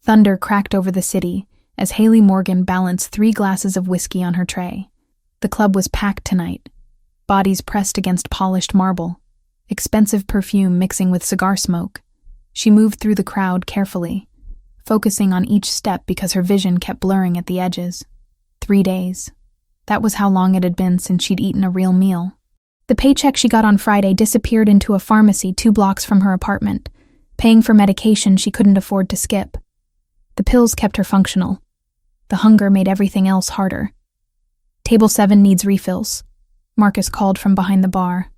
Thunder cracked over the city as Haley Morgan balanced 3 glasses of whiskey on her tray. The club was packed tonight, bodies pressed against polished marble, expensive perfume mixing with cigar smoke. She moved through the crowd carefully, focusing on each step because her vision kept blurring at the edges. 3 days. That was how long it had been since she'd eaten a real meal. The paycheck she got on Friday disappeared into a pharmacy 2 blocks from her apartment, paying for medication she couldn't afford to skip. The pills kept her functional. The hunger made everything else harder. Table 7 needs refills, Marcus called from behind the bar.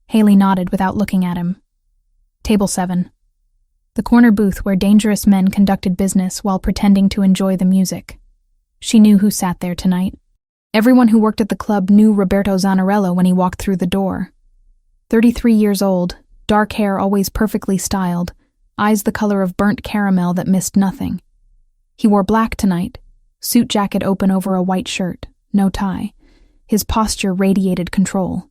Haley nodded without looking at him. Table 7. The corner booth where dangerous men conducted business while pretending to enjoy the music. She knew who sat there tonight. Everyone who worked at the club knew Roberto Zanarello when he walked through the door. 33 years old, dark hair always perfectly styled, eyes the color of burnt caramel that missed nothing. He wore black tonight, suit jacket open over a white shirt, no tie. His posture radiated control.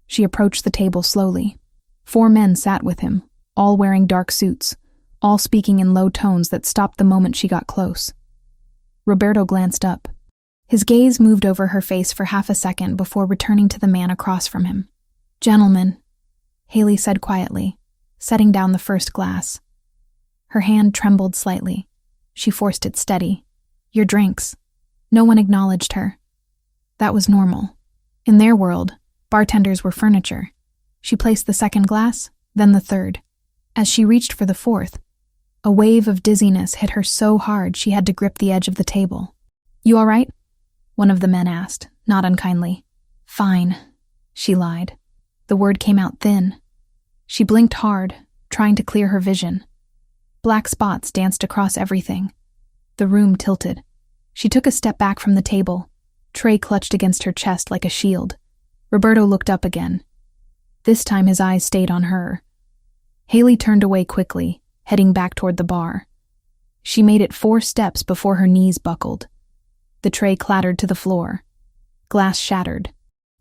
She approached the table slowly. 4 men sat with him, all wearing dark suits, all speaking in low tones that stopped the moment she got close. Roberto glanced up. His gaze moved over her face for half a second before returning to the man across from him. "Gentlemen," Haley said quietly, setting down the first glass. Her hand trembled slightly. She forced it steady. "Your drinks." No one acknowledged her. That was normal. In their world, bartenders were furniture. She placed the second glass, then the third. As she reached for the fourth, a wave of dizziness hit her so hard she had to grip the edge of the table. "You all right?" one of the men asked, not unkindly. "Fine," she lied. The word came out thin. She blinked hard, trying to clear her vision. Black spots danced across everything. The room tilted. She took a step back from the table, tray clutched against her chest like a shield. Roberto looked up again. This time his eyes stayed on her. Haley turned away quickly, heading back toward the bar. She made it 4 steps before her knees buckled. The tray clattered to the floor. Glass shattered.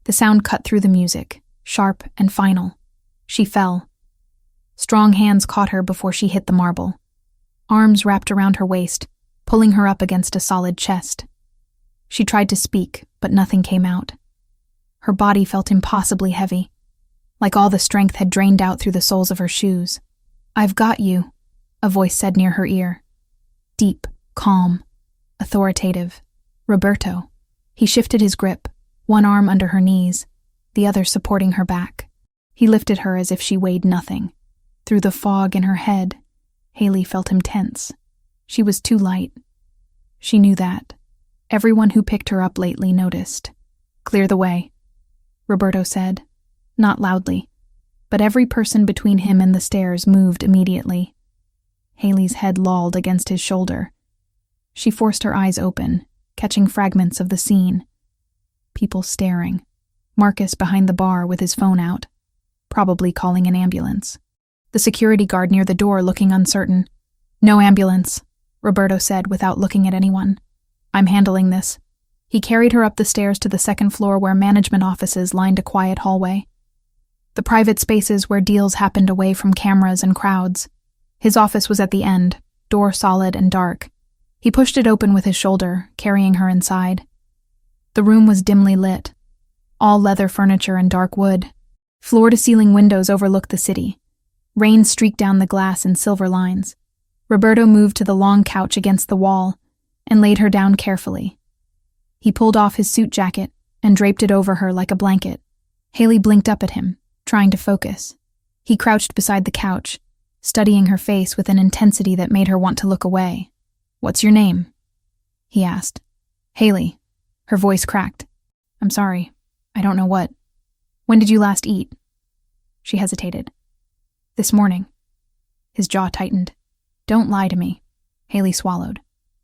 The sound cut through the music, sharp and final. She fell. Strong hands caught her before she hit the marble. Arms wrapped around her waist, pulling her up against a solid chest. She tried to speak, but nothing came out. Her body felt impossibly heavy, like all the strength had drained out through the soles of her shoes. "I've got you," a voice said near her ear. Deep, calm, authoritative. Roberto. He shifted his grip, one arm under her knees, the other supporting her back. He lifted her as if she weighed nothing. Through the fog in her head, Haley felt him tense. She was too light. She knew that. Everyone who picked her up lately noticed. "Clear the way," Roberto said, not loudly, but every person between him and the stairs moved immediately. Haley's head lolled against his shoulder. She forced her eyes open, catching fragments of the scene. People staring. Marcus behind the bar with his phone out, probably calling an ambulance. The security guard near the door looking uncertain. "No ambulance," Roberto said without looking at anyone. "I'm handling this." He carried her up the stairs to the second floor where management offices lined a quiet hallway. The private spaces where deals happened away from cameras and crowds. His office was at the end, door solid and dark. He pushed it open with his shoulder, carrying her inside. The room was dimly lit. All leather furniture and dark wood. Floor-to-ceiling windows overlooked the city. Rain streaked down the glass in silver lines. Roberto moved to the long couch against the wall and laid her down carefully. He pulled off his suit jacket and draped it over her like a blanket. Haley blinked up at him, trying to focus. He crouched beside the couch, studying her face with an intensity that made her want to look away. "What's your name?" he asked. "Haley." Her voice cracked. "I'm sorry. I don't know what. When did you last eat?" She hesitated. "This morning." His jaw tightened. "Don't lie to me." Haley swallowed.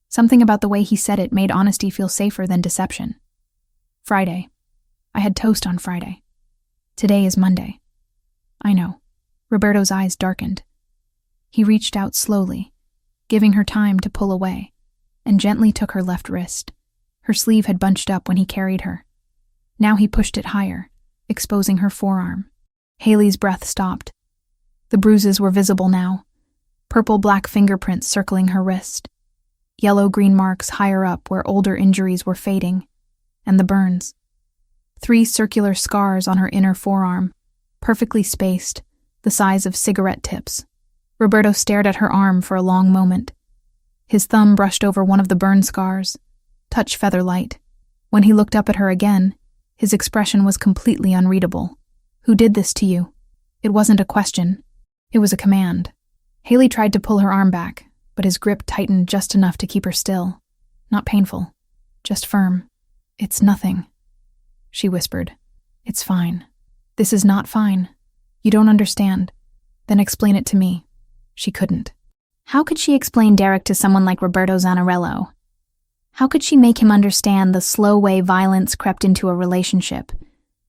Something about the way he said it made honesty feel safer than deception. "Friday. I had toast on Friday. Today is Monday." "I know." Roberto's eyes darkened. He reached out slowly, giving her time to pull away, and gently took her left wrist. Her sleeve had bunched up when he carried her. Now he pushed it higher, exposing her forearm. Haley's breath stopped. The bruises were visible now, purple-black fingerprints circling her wrist, yellow-green marks higher up where older injuries were fading, and the burns. 3 circular scars on her inner forearm, perfectly spaced, the size of cigarette tips. Roberto stared at her arm for a long moment. His thumb brushed over one of the burn scars, touch feather light. When he looked up at her again, his expression was completely unreadable. "Who did this to you?" It wasn't a question. It was a command. Haley tried to pull her arm back, but his grip tightened just enough to keep her still. Not painful, just firm. "It's nothing," she whispered. "It's fine." "This is not fine. You don't understand." "Then explain it to me." She couldn't. How could she explain Derek to someone like Roberto Zanarello? How could she make him understand the slow way violence crept into a relationship,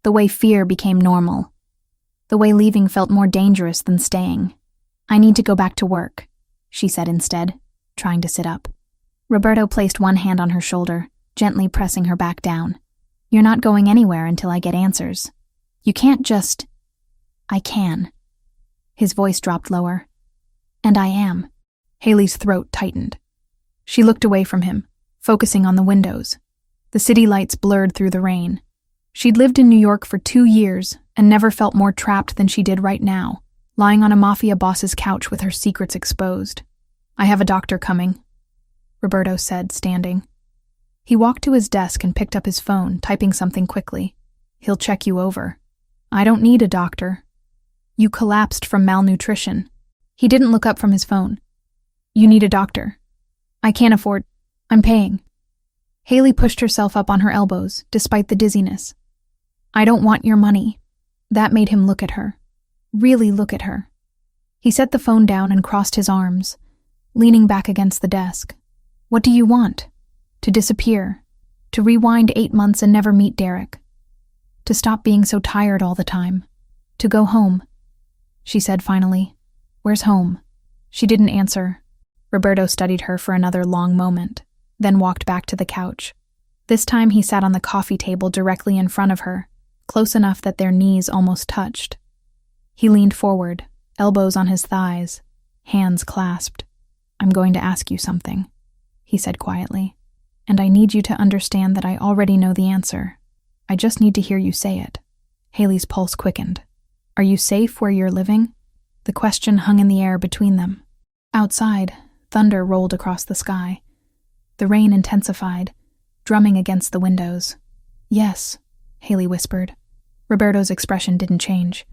the way fear became normal, the way leaving felt more dangerous than staying? "I need to go back to work," she said instead, trying to sit up. Roberto placed one hand on her shoulder, gently pressing her back down. "You're not going anywhere until I get answers. You can't just—" "I can." His voice dropped lower. "And I am." Haley's throat tightened. She looked away from him, focusing on the windows. The city lights blurred through the rain. She'd lived in New York for 2 years and never felt more trapped than she did right now, lying on a Mafia boss's couch with her secrets exposed. "I have a doctor coming," Roberto said, standing. He walked to his desk and picked up his phone, typing something quickly. "He'll check you over." "I don't need a doctor. You collapsed from malnutrition." He didn't look up from his phone. "You need a doctor. I can't afford. I'm paying." Haley pushed herself up on her elbows, despite the dizziness. "I don't want your money." That made him look at her. Really look at her. He set the phone down and crossed his arms, leaning back against the desk. "What do you want? To disappear? To rewind 8 months and never meet Derek? To stop being so tired all the time? To go home?" She said finally. "Where's home?" She didn't answer. Roberto studied her for another long moment, then walked back to the couch. This time he sat on the coffee table directly in front of her, close enough that their knees almost touched. He leaned forward, elbows on his thighs, hands clasped. "I'm going to ask you something," he said quietly. "And I need you to understand that I already know the answer. I just need to hear you say it." Haley's pulse quickened. "Are you safe where you're living?" The question hung in the air between them. Outside, thunder rolled across the sky. The rain intensified, drumming against the windows. "Yes," Haley whispered. Roberto's expression didn't change.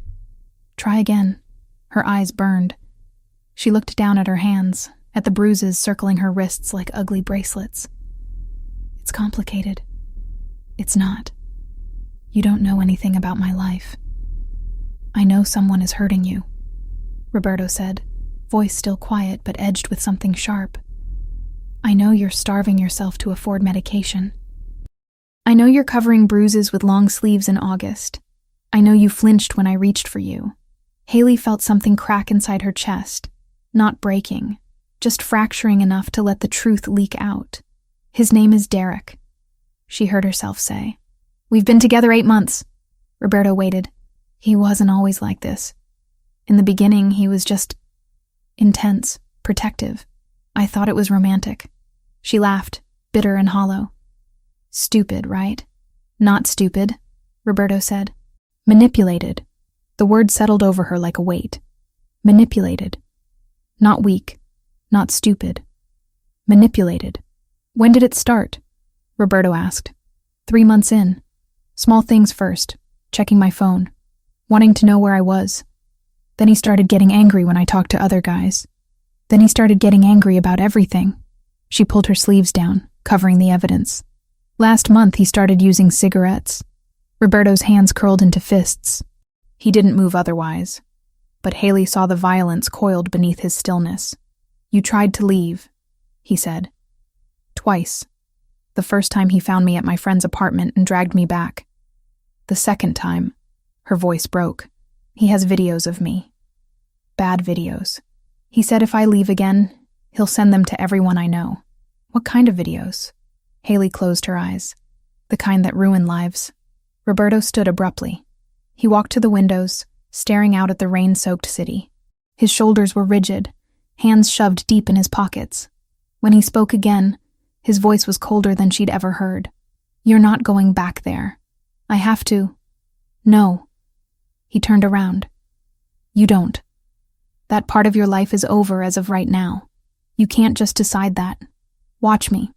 "Try again." Her eyes burned. She looked down at her hands, at the bruises circling her wrists like ugly bracelets. "It's complicated." "It's not. You don't know anything about my life." "I know someone is hurting you," Roberto said, voice still quiet but edged with something sharp. "I know you're starving yourself to afford medication. I know you're covering bruises with long sleeves in August. I know you flinched when I reached for you." Haley felt something crack inside her chest, not breaking, just fracturing enough to let the truth leak out. "His name is Derek," she heard herself say. "We've been together 8 months. Roberto waited. "He wasn't always like this. In the beginning, he was just intense, protective. I thought it was romantic." She laughed, bitter and hollow. "Stupid, right?" "Not stupid," Roberto said. "Manipulated." The word settled over her like a weight. Manipulated. Not weak, not stupid. Manipulated. "When did it start?" Roberto asked. 3 months in. Small things first, checking my phone, wanting to know where I was. Then he started getting angry when I talked to other guys. Then he started getting angry about everything. She pulled her sleeves down, covering the evidence. Last month he started using cigarettes. Roberto's hands curled into fists. He didn't move otherwise, but Haley saw the violence coiled beneath his stillness. "You tried to leave," he said. "Twice. The first time he found me at my friend's apartment and dragged me back. The second time," her voice broke, "he has videos of me. Bad videos. He said if I leave again, he'll send them to everyone I know." "What kind of videos?" Haley closed her eyes. "The kind that ruin lives." Roberto stood abruptly. He walked to the windows, staring out at the rain-soaked city. His shoulders were rigid, hands shoved deep in his pockets. When he spoke again, his voice was colder than she'd ever heard. "You're not going back there. I have to." "No." He turned around. "You don't. That part of your life is over as of right now. You can't just decide that. Watch me."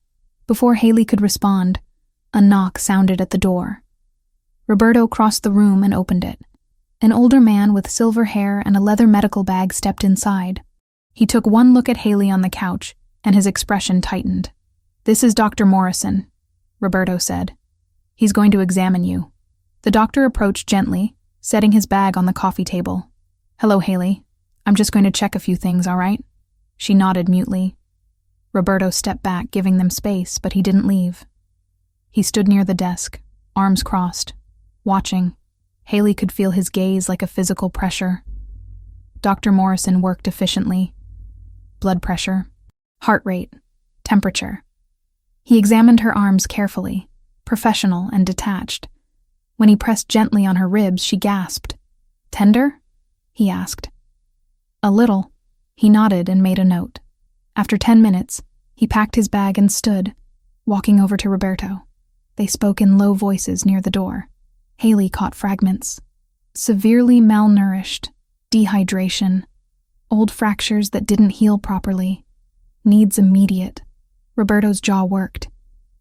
Before Haley could respond, a knock sounded at the door. Roberto crossed the room and opened it. An older man with silver hair and a leather medical bag stepped inside. He took one look at Haley on the couch, and his expression tightened. "This is Dr. Morrison," Roberto said. "He's going to examine you." The doctor approached gently, setting his bag on the coffee table. "Hello, Haley. I'm just going to check a few things, all right?" She nodded mutely. Roberto stepped back, giving them space, but he didn't leave. He stood near the desk, arms crossed, watching. Haley could feel his gaze like a physical pressure. Dr. Morrison worked efficiently. Blood pressure, heart rate, temperature. He examined her arms carefully, professional and detached. When he pressed gently on her ribs, she gasped. "Tender?" he asked. "A little." He nodded and made a note. After 10 minutes, he packed his bag and stood, walking over to Roberto. They spoke in low voices near the door. Haley caught fragments. Severely malnourished, dehydration, old fractures that didn't heal properly. Needs immediate. Roberto's jaw worked.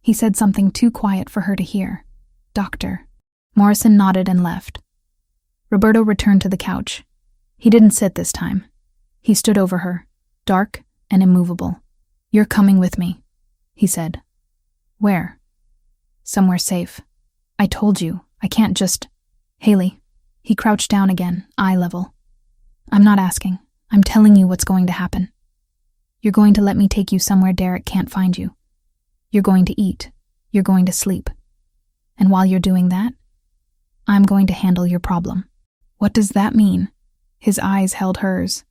He said something too quiet for her to hear. "Doctor." Morrison nodded and left. Roberto returned to the couch. He didn't sit this time. He stood over her, dark and immovable. "You're coming with me," he said. "Where?" "Somewhere safe. I told you, I can't just—" "Haley." He crouched down again, eye level. "I'm not asking. I'm telling you what's going to happen. You're going to let me take you somewhere Derek can't find you. You're going to eat. You're going to sleep. And while you're doing that, I'm going to handle your problem." "What does that mean?" His eyes held hers.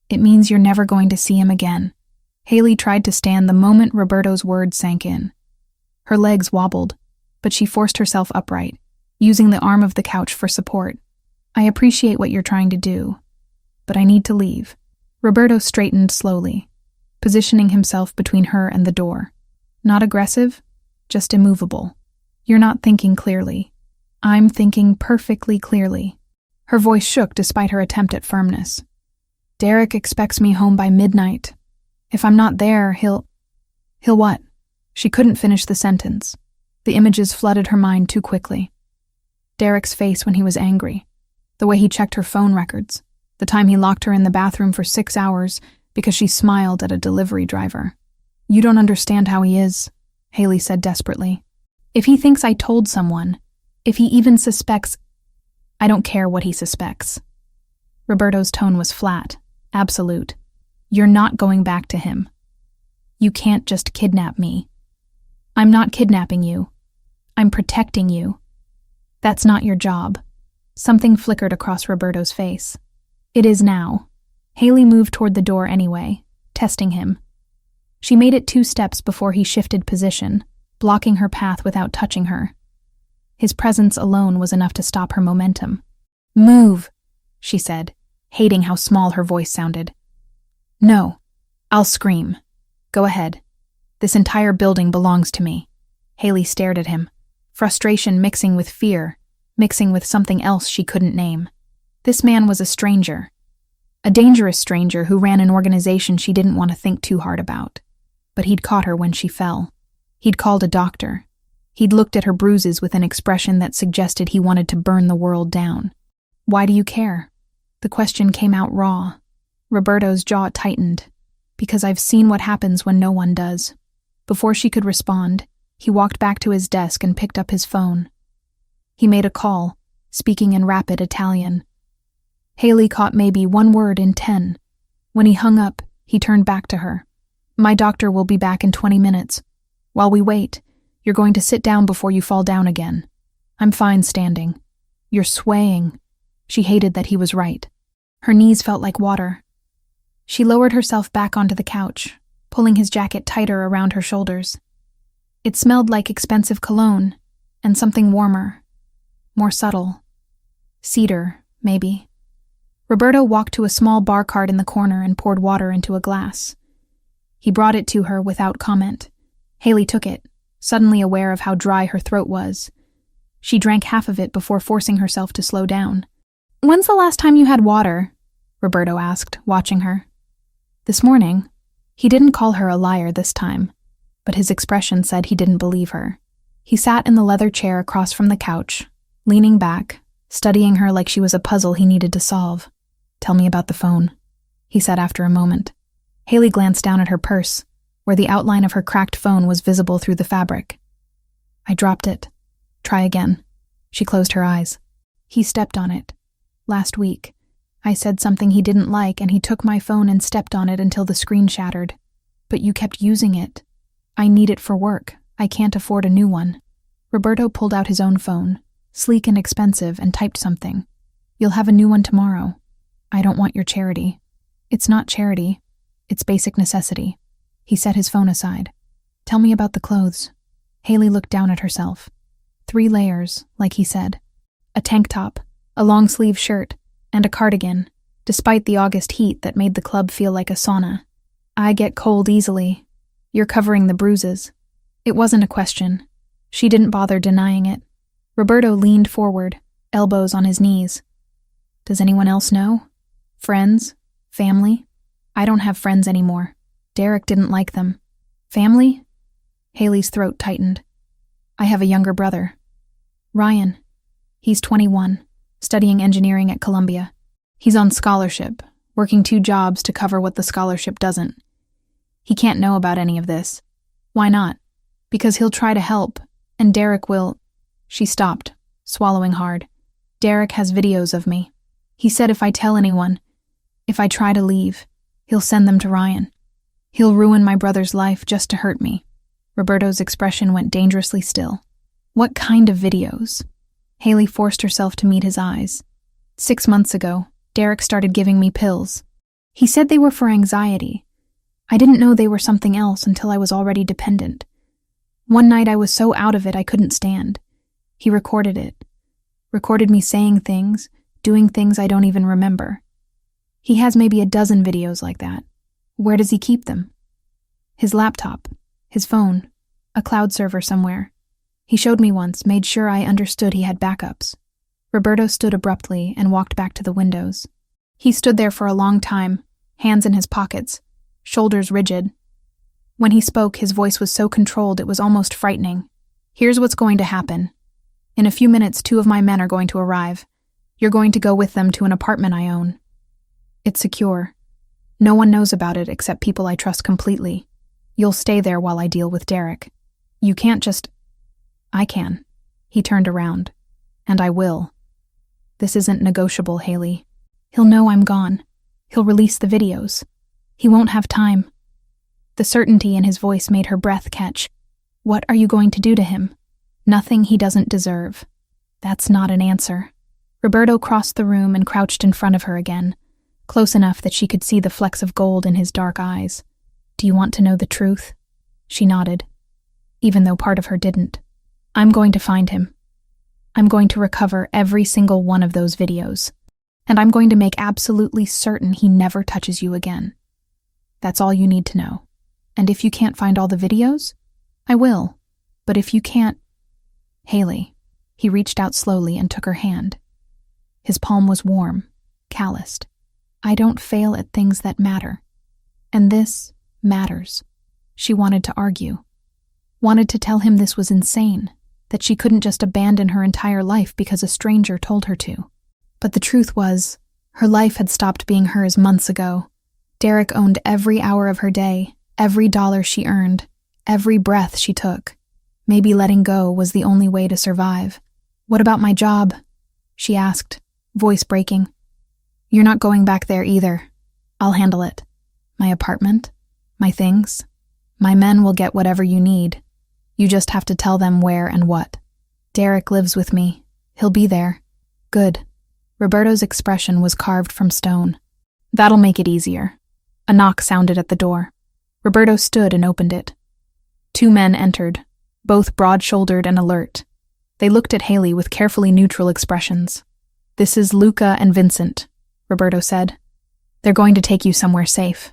"It means you're never going to see him again." Haley tried to stand the moment Roberto's words sank in. Her legs wobbled, but she forced herself upright, using the arm of the couch for support. "I appreciate what you're trying to do, but I need to leave." Roberto straightened slowly, positioning himself between her and the door. Not aggressive, just immovable. "You're not thinking clearly. I'm thinking perfectly clearly." Her voice shook despite her attempt at firmness. "Derek expects me home by midnight. If I'm not there, he'll what?" She couldn't finish the sentence. The images flooded her mind too quickly. Derek's face when he was angry, the way he checked her phone records, the time he locked her in the bathroom for 6 hours because she smiled at a delivery driver. "You don't understand how he is," Haley said desperately. "If he thinks I told someone, if he even suspects, I don't care what he suspects." Roberto's tone was flat, absolute. "You're not going back to him. You can't just kidnap me. I'm not kidnapping you. I'm protecting you. That's not your job." Something flickered across Roberto's face. "It is now." Haley moved toward the door anyway, testing him. She made it 2 steps before he shifted position, blocking her path without touching her. His presence alone was enough to stop her momentum. "Move," she said, hating how small her voice sounded. "No, I'll scream. Go ahead. This entire building belongs to me." Haley stared at him, frustration mixing with fear, mixing with something else she couldn't name. This man was a stranger. A dangerous stranger who ran an organization she didn't want to think too hard about. But he'd caught her when she fell. He'd called a doctor. He'd looked at her bruises with an expression that suggested he wanted to burn the world down. "Why do you care?" The question came out raw. Roberto's jaw tightened. "Because I've seen what happens when no one does." Before she could respond, he walked back to his desk and picked up his phone. He made a call, speaking in rapid Italian. Haley caught maybe 1 word in 10. When he hung up, he turned back to her. "My doctor will be back in 20 minutes. While we wait, you're going to sit down before you fall down again." "I'm fine standing." "You're swaying." She hated that he was right. Her knees felt like water. She lowered herself back onto the couch, pulling his jacket tighter around her shoulders. It smelled like expensive cologne, and something warmer, more subtle. Cedar, maybe. Roberto walked to a small bar cart in the corner and poured water into a glass. He brought it to her without comment. Haley took it, suddenly aware of how dry her throat was. She drank half of it before forcing herself to slow down. "When's the last time you had water?" Roberto asked, watching her. "This morning." He didn't call her a liar this time, but his expression said he didn't believe her. He sat in the leather chair across from the couch, leaning back, studying her like she was a puzzle he needed to solve. "Tell me about the phone," he said after a moment. Haley glanced down at her purse, where the outline of her cracked phone was visible through the fabric. "I dropped it. Try again." She closed her eyes. "He stepped on it. Last week. I said something he didn't like and he took my phone and stepped on it until the screen shattered. But you kept using it. I need it for work. I can't afford a new one." Roberto pulled out his own phone, sleek and expensive, and typed something. "You'll have a new one tomorrow. I don't want your charity." "It's not charity. It's basic necessity." He set his phone aside. "Tell me about the clothes." Haley looked down at herself. 3 layers, like he said. A tank top, a long-sleeve shirt, and a cardigan, despite the August heat that made the club feel like a sauna. "I get cold easily. You're covering the bruises." It wasn't a question. She didn't bother denying it. Roberto leaned forward, elbows on his knees. "Does anyone else know? Friends? Family?" "I don't have friends anymore. Derek didn't like them." "Family?" Haley's throat tightened. "I have a younger brother. Ryan. He's 21, studying engineering at Columbia. He's on scholarship, working 2 jobs to cover what the scholarship doesn't. He can't know about any of this. Why not? Because he'll try to help, and Derek will—" She stopped, swallowing hard. "Derek has videos of me. He said if I tell anyone, if I try to leave, he'll send them to Ryan. He'll ruin my brother's life just to hurt me." Roberto's expression went dangerously still. "What kind of videos?" Haley forced herself to meet his eyes. 6 months ago, Derek started giving me pills. He said they were for anxiety. I didn't know they were something else until I was already dependent. One night I was so out of it I couldn't stand. He recorded it. Recorded me saying things, doing things I don't even remember. He has maybe a dozen videos like that. Where does he keep them? His laptop, his phone, a cloud server somewhere. He showed me once, made sure I understood he had backups. Roberto stood abruptly and walked back to the windows. He stood there for a long time, hands in his pockets, shoulders rigid. When he spoke, his voice was so controlled it was almost frightening. "Here's what's going to happen. In a few minutes, 2 of my men are going to arrive. You're going to go with them to an apartment I own. It's secure. No one knows about it except people I trust completely. You'll stay there while I deal with Derek. You can't just—" "I can." He turned around. "And I will. This isn't negotiable, Haley. He'll know I'm gone. He'll release the videos. He won't have time." The certainty in his voice made her breath catch. "What are you going to do to him?" "Nothing he doesn't deserve." That's not an answer. Roberto crossed the room and crouched in front of her again, close enough that she could see the flecks of gold in his dark eyes. "Do you want to know the truth?" She nodded, even though part of her didn't. "I'm going to find him. I'm going to recover every single one of those videos. And I'm going to make absolutely certain he never touches you again. That's all you need to know. And if you can't find all the videos, I will. But if you can't—" "Haley." He reached out slowly and took her hand. His palm was warm, calloused. "I don't fail at things that matter. And this matters." She wanted to argue. Wanted to tell him this was insane, that she couldn't just abandon her entire life because a stranger told her to. But the truth was, her life had stopped being hers months ago. Derek owned every hour of her day, every dollar she earned, every breath she took. Maybe letting go was the only way to survive. "What about my job?" she asked, voice breaking. "You're not going back there either. I'll handle it. My apartment, my things. My men will get whatever you need. You just have to tell them where and what. Derek lives with me. He'll be there." "Good." Roberto's expression was carved from stone. "That'll make it easier." A knock sounded at the door. Roberto stood and opened it. 2 men entered, both broad-shouldered and alert. They looked at Haley with carefully neutral expressions. "This is Luca and Vincent," Roberto said. "They're going to take you somewhere safe."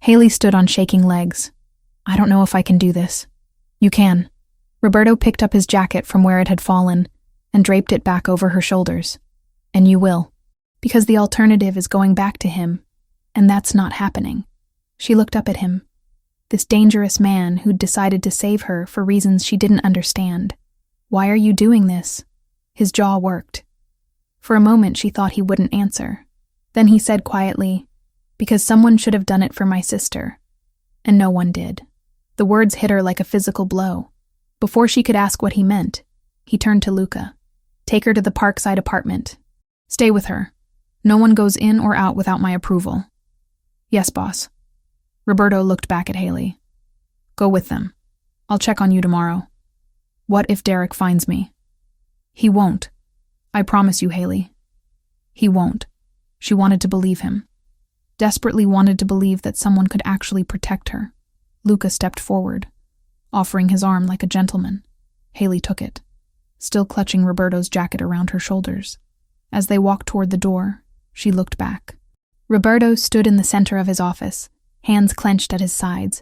Haley stood on shaking legs. "I don't know if I can do this." "You can." Roberto picked up his jacket from where it had fallen and draped it back over her shoulders. "And you will. Because the alternative is going back to him, and that's not happening." She looked up at him. This dangerous man who'd decided to save her for reasons she didn't understand. "Why are you doing this?" His jaw worked. For a moment she thought he wouldn't answer. Then he said quietly, "Because someone should have done it for my sister. And no one did." The words hit her like a physical blow. Before she could ask what he meant, he turned to Luca. "Take her to the Parkside apartment. Stay with her. No one goes in or out without my approval." "Yes, boss." Roberto looked back at Haley. "Go with them. I'll check on you tomorrow." "What if Derek finds me?" "He won't. I promise you, Haley. He won't." She wanted to believe him. Desperately wanted to believe that someone could actually protect her. Luca stepped forward, offering his arm like a gentleman. Haley took it, still clutching Roberto's jacket around her shoulders. As they walked toward the door, she looked back. Roberto stood in the center of his office, hands clenched at his sides,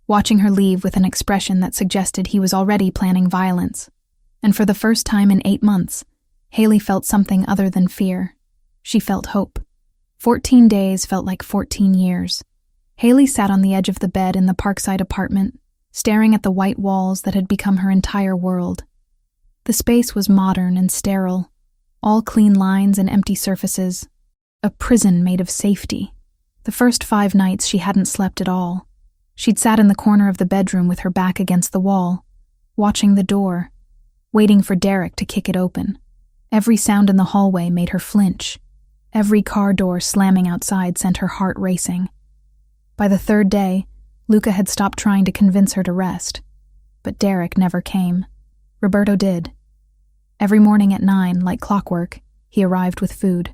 watching her leave with an expression that suggested he was already planning violence. And for the first time in 8 months, Haley felt something other than fear. She felt hope. 14 days felt like 14 years. Haley sat on the edge of the bed in the Parkside apartment, staring at the white walls that had become her entire world. The space was modern and sterile, all clean lines and empty surfaces. A prison made of safety. The first 5 nights she hadn't slept at all. She'd sat in the corner of the bedroom with her back against the wall, watching the door, waiting for Derek to kick it open. Every sound in the hallway made her flinch. Every car door slamming outside sent her heart racing. By the 3rd day, Luca had stopped trying to convince her to rest. But Derek never came. Roberto did. Every morning at 9, like clockwork, he arrived with food.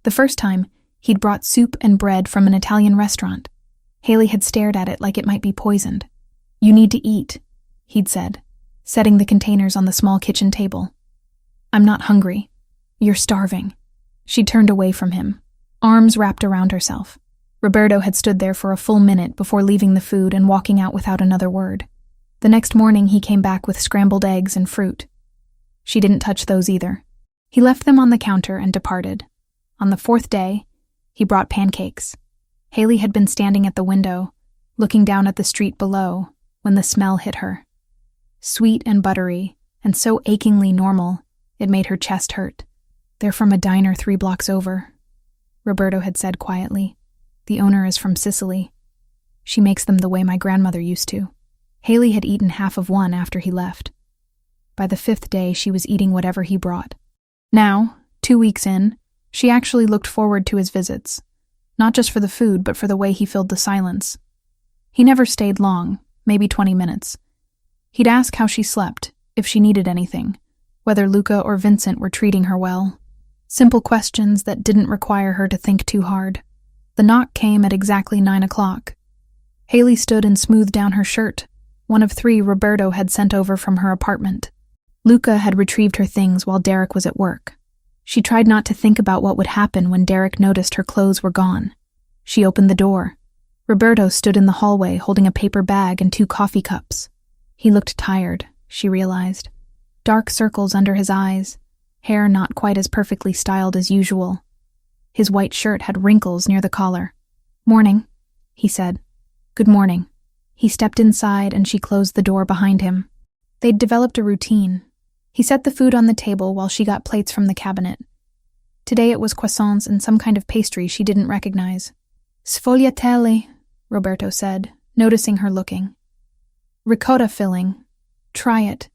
The first time, he'd brought soup and bread from an Italian restaurant. Haley had stared at it like it might be poisoned. "You need to eat," he'd said, setting the containers on the small kitchen table. "I'm not hungry. You're starving." She turned away from him, arms wrapped around herself. Roberto had stood there for a full minute before leaving the food and walking out without another word. The next morning he came back with scrambled eggs and fruit. She didn't touch those either. He left them on the counter and departed. On the 4th day, he brought pancakes. Haley had been standing at the window, looking down at the street below, when the smell hit her. Sweet and buttery, and so achingly normal, it made her chest hurt. "They're from a diner 3 blocks over," Roberto had said quietly. "The owner is from Sicily. She makes them the way my grandmother used to." Haley had eaten half of one after he left. By the 5th day, she was eating whatever he brought. Now, 2 weeks in, she actually looked forward to his visits, not just for the food, but for the way he filled the silence. He never stayed long, maybe 20 minutes. He'd ask how she slept, if she needed anything, whether Luca or Vincent were treating her well. Simple questions that didn't require her to think too hard. The knock came at exactly 9 o'clock. Haley stood and smoothed down her shirt, one of 3 Roberto had sent over from her apartment. Luca had retrieved her things while Derek was at work. She tried not to think about what would happen when Derek noticed her clothes were gone. She opened the door. Roberto stood in the hallway holding a paper bag and 2 coffee cups. He looked tired, she realized. Dark circles under his eyes, hair not quite as perfectly styled as usual. His white shirt had wrinkles near the collar. "Morning," he said. "Good morning." He stepped inside and she closed the door behind him. They'd developed a routine. He set the food on the table while she got plates from the cabinet. Today it was croissants and some kind of pastry she didn't recognize. "Sfogliatelle," Roberto said, noticing her looking. "Ricotta filling. Try it."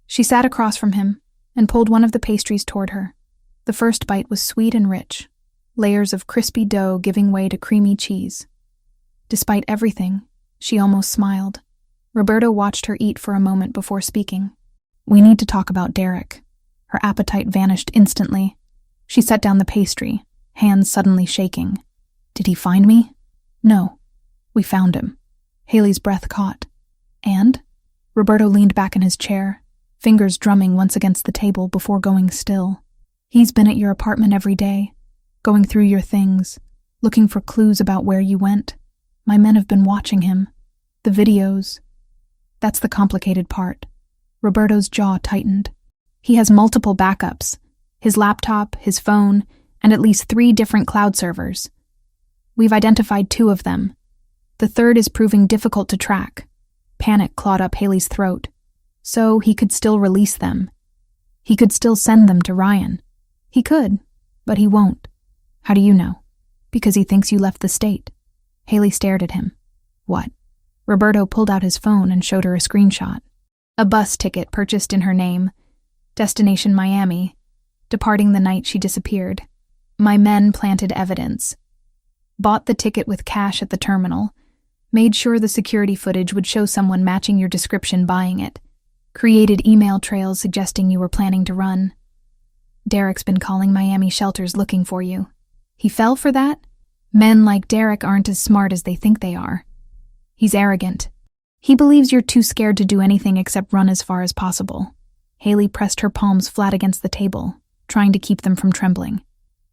She sat across from him and pulled one of the pastries toward her. The first bite was sweet and rich, layers of crispy dough giving way to creamy cheese. Despite everything, she almost smiled. Roberto watched her eat for a moment before speaking. "We need to talk about Derek." Her appetite vanished instantly. She set down the pastry, hands suddenly shaking. "Did he find me?" "No. We found him." Haley's breath caught. "And?" Roberto leaned back in his chair, fingers drumming once against the table before going still. "He's been at your apartment every day. going through your things, looking for clues about where you went. My men have been watching him. The videos. That's the complicated part. Roberto's jaw tightened. He has multiple backups. His laptop, his phone, and at least 3 different cloud servers. We've identified 2 of them. The third is proving difficult to track. Panic clawed up Haley's throat. So he could still release them. He could still send them to Ryan. He could, but he won't. How do you know? Because he thinks you left the state. Haley stared at him. What? Roberto pulled out his phone and showed her a screenshot. A bus ticket purchased in her name. Destination Miami. Departing the night she disappeared. My men planted evidence. Bought the ticket with cash at the terminal. Made sure the security footage would show someone matching your description buying it. Created email trails suggesting you were planning to run. Derek's been calling Miami shelters looking for you. He fell for that? Men like Derek aren't as smart as they think they are. He's arrogant. He believes you're too scared to do anything except run as far as possible. Haley pressed her palms flat against the table, trying to keep them from trembling.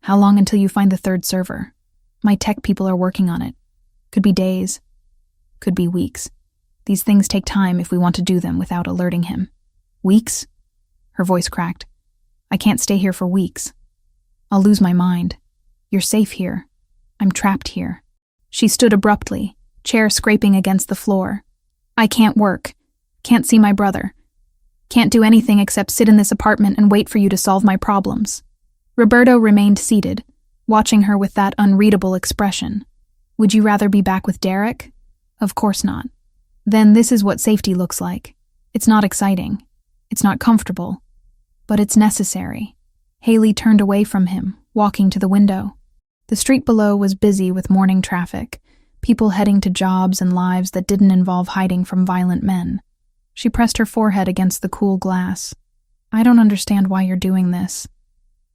How long until you find the 3rd server? My tech people are working on it. Could be days. Could be weeks. These things take time if we want to do them without alerting him. Weeks? Her voice cracked. I can't stay here for weeks. I'll lose my mind. You're safe here. I'm trapped here. She stood abruptly, chair scraping against the floor. I can't work. Can't see my brother. Can't do anything except sit in this apartment and wait for you to solve my problems. Roberto remained seated, watching her with that unreadable expression. Would you rather be back with Derek? Of course not. Then this is what safety looks like. It's not exciting. It's not comfortable. But it's necessary. Haley turned away from him, walking to the window. The street below was busy with morning traffic, people heading to jobs and lives that didn't involve hiding from violent men. She pressed her forehead against the cool glass. I don't understand why you're doing this,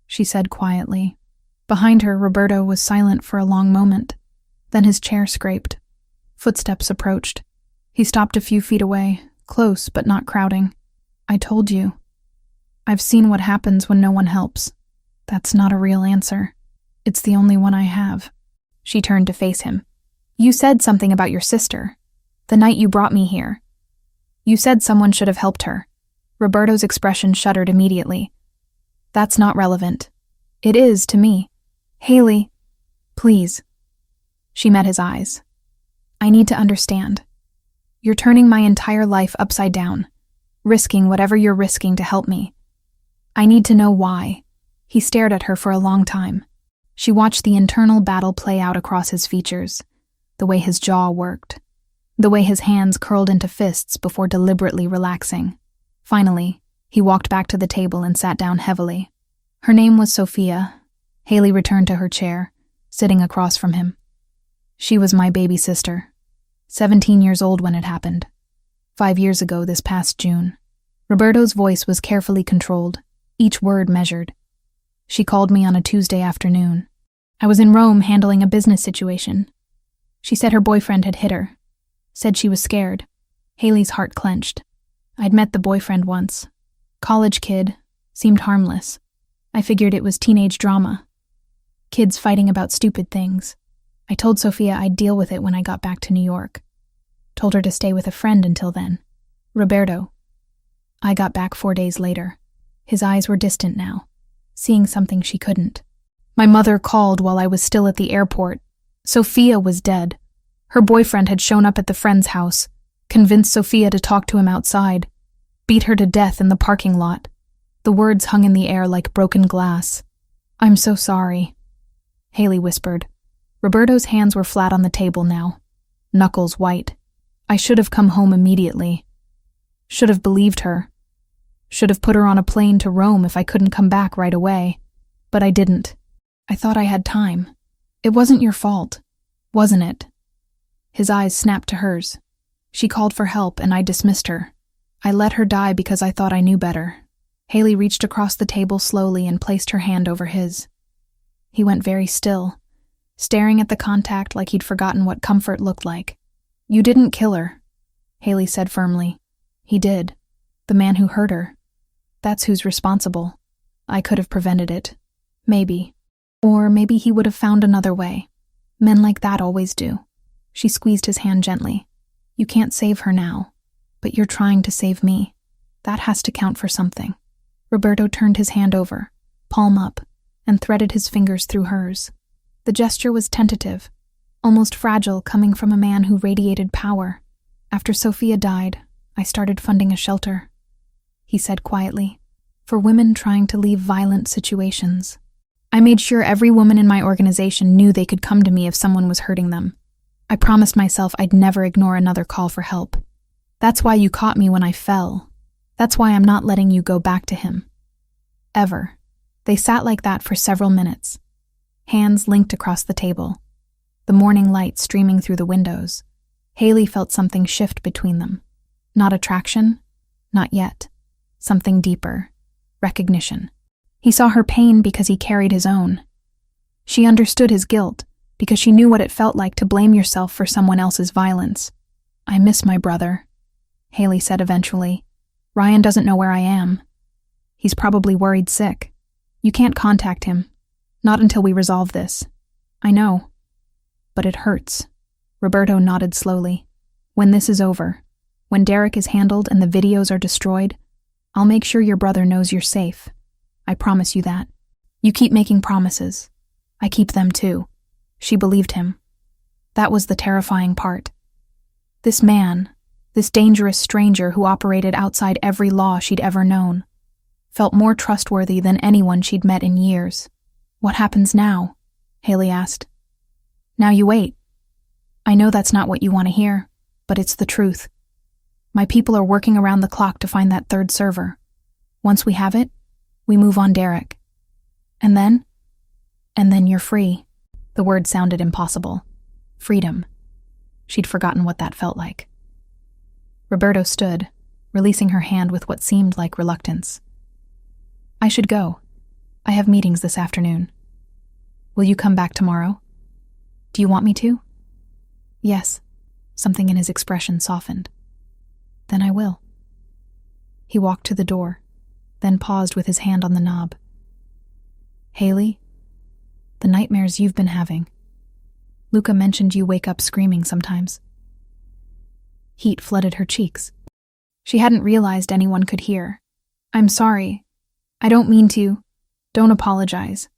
she said quietly. Behind her, Roberto was silent for a long moment. Then his chair scraped. Footsteps approached. He stopped a few feet away, close but not crowding. I told you. I've seen what happens when no one helps. That's not a real answer. It's the only one I have. She turned to face him. You said something about your sister. The night you brought me here. You said someone should have helped her. Roberto's expression shuddered immediately. That's not relevant. It is to me. Haley, please. She met his eyes. I need to understand. You're turning my entire life upside down, risking whatever you're risking to help me. I need to know why. He stared at her for a long time. She watched the internal battle play out across his features, the way his jaw worked, the way his hands curled into fists before deliberately relaxing. Finally, he walked back to the table and sat down heavily. Her name was Sophia. Haley returned to her chair, sitting across from him. She was my baby sister, 17 years old when it happened. 5 years ago this past June. Roberto's voice was carefully controlled, each word measured. She called me on a Tuesday afternoon. I was in Rome handling a business situation. She said her boyfriend had hit her. Said she was scared. Haley's heart clenched. I'd met the boyfriend once. College kid. Seemed harmless. I figured it was teenage drama. Kids fighting about stupid things. I told Sophia I'd deal with it when I got back to New York. Told her to stay with a friend until then. Roberto. I got back 4 days later. His eyes were distant now, seeing something she couldn't. My mother called while I was still at the airport. Sophia was dead. Her boyfriend had shown up at the friend's house, convinced Sophia to talk to him outside, beat her to death in the parking lot. The words hung in the air like broken glass. I'm so sorry, Haley whispered. Roberto's hands were flat on the table now, knuckles white. I should have come home immediately. Should have believed her. Should have put her on a plane to Rome if I couldn't come back right away. But I didn't. I thought I had time. It wasn't your fault, wasn't it? His eyes snapped to hers. She called for help and I dismissed her. I let her die because I thought I knew better. Haley reached across the table slowly and placed her hand over his. He went very still, staring at the contact like he'd forgotten what comfort looked like. You didn't kill her, Haley said firmly. He did. The man who hurt her. That's who's responsible. I could have prevented it. Maybe. Or maybe he would have found another way. Men like that always do. She squeezed his hand gently. You can't save her now, but you're trying to save me. That has to count for something. Roberto turned his hand over, palm up, and threaded his fingers through hers. The gesture was tentative, almost fragile, coming from a man who radiated power. After Sophia died, I started funding a shelter, he said quietly, for women trying to leave violent situations. I made sure every woman in my organization knew they could come to me if someone was hurting them. I promised myself I'd never ignore another call for help. That's why you caught me when I fell. That's why I'm not letting you go back to him. Ever. They sat like that for several minutes, hands linked across the table, the morning light streaming through the windows. Haley felt something shift between them. Not attraction, not yet. Something deeper. Recognition. He saw her pain because he carried his own. She understood his guilt because she knew what it felt like to blame yourself for someone else's violence. I miss my brother, Haley said eventually. Ryan doesn't know where I am. He's probably worried sick. You can't contact him. Not until we resolve this. I know. But it hurts. Roberto nodded slowly. When this is over, when Derek is handled and the videos are destroyed, I'll make sure your brother knows you're safe. I promise you that. You keep making promises. I keep them too. She believed him. That was the terrifying part. This man, this dangerous stranger who operated outside every law she'd ever known, felt more trustworthy than anyone she'd met in years. What happens now? Haley asked. Now you wait. I know that's not what you want to hear, but it's the truth. My people are working around the clock to find that third server. Once we have it, we move on Derek. And then you're free. The word sounded impossible. Freedom. She'd forgotten what that felt like. Roberto stood, releasing her hand with what seemed like reluctance. I should go. I have meetings this afternoon. Will you come back tomorrow? Do you want me to? Yes. Something in his expression softened. Then I will. He walked to the door, then paused with his hand on the knob. Haley, the nightmares you've been having. Luca mentioned you wake up screaming sometimes. Heat flooded her cheeks. She hadn't realized anyone could hear. I'm sorry. I don't mean to. Don't apologize.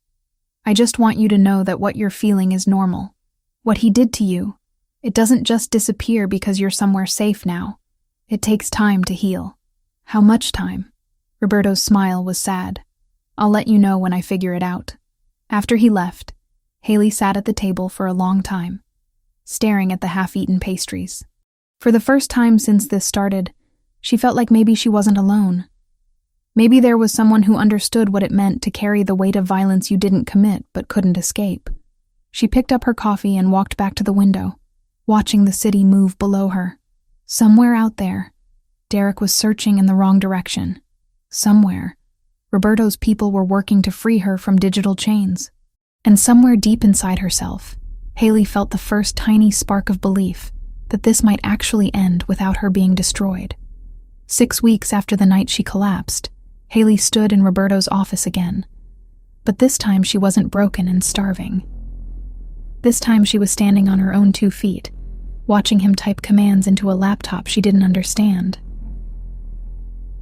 I just want you to know that what you're feeling is normal. What he did to you, it doesn't just disappear because you're somewhere safe now. It takes time to heal. How much time? Roberto's smile was sad. I'll let you know when I figure it out. After he left, Haley sat at the table for a long time, staring at the half-eaten pastries. For the first time since this started, she felt like maybe she wasn't alone. Maybe there was someone who understood what it meant to carry the weight of violence you didn't commit but couldn't escape. She picked up her coffee and walked back to the window, watching the city move below her. Somewhere out there, Derek was searching in the wrong direction. Somewhere, Roberto's people were working to free her from digital chains. And somewhere deep inside herself, Haley felt the first tiny spark of belief that this might actually end without her being destroyed. 6 weeks after the night she collapsed, Haley stood in Roberto's office again. But this time she wasn't broken and starving. This time she was standing on her own 2 feet, watching him type commands into a laptop she didn't understand.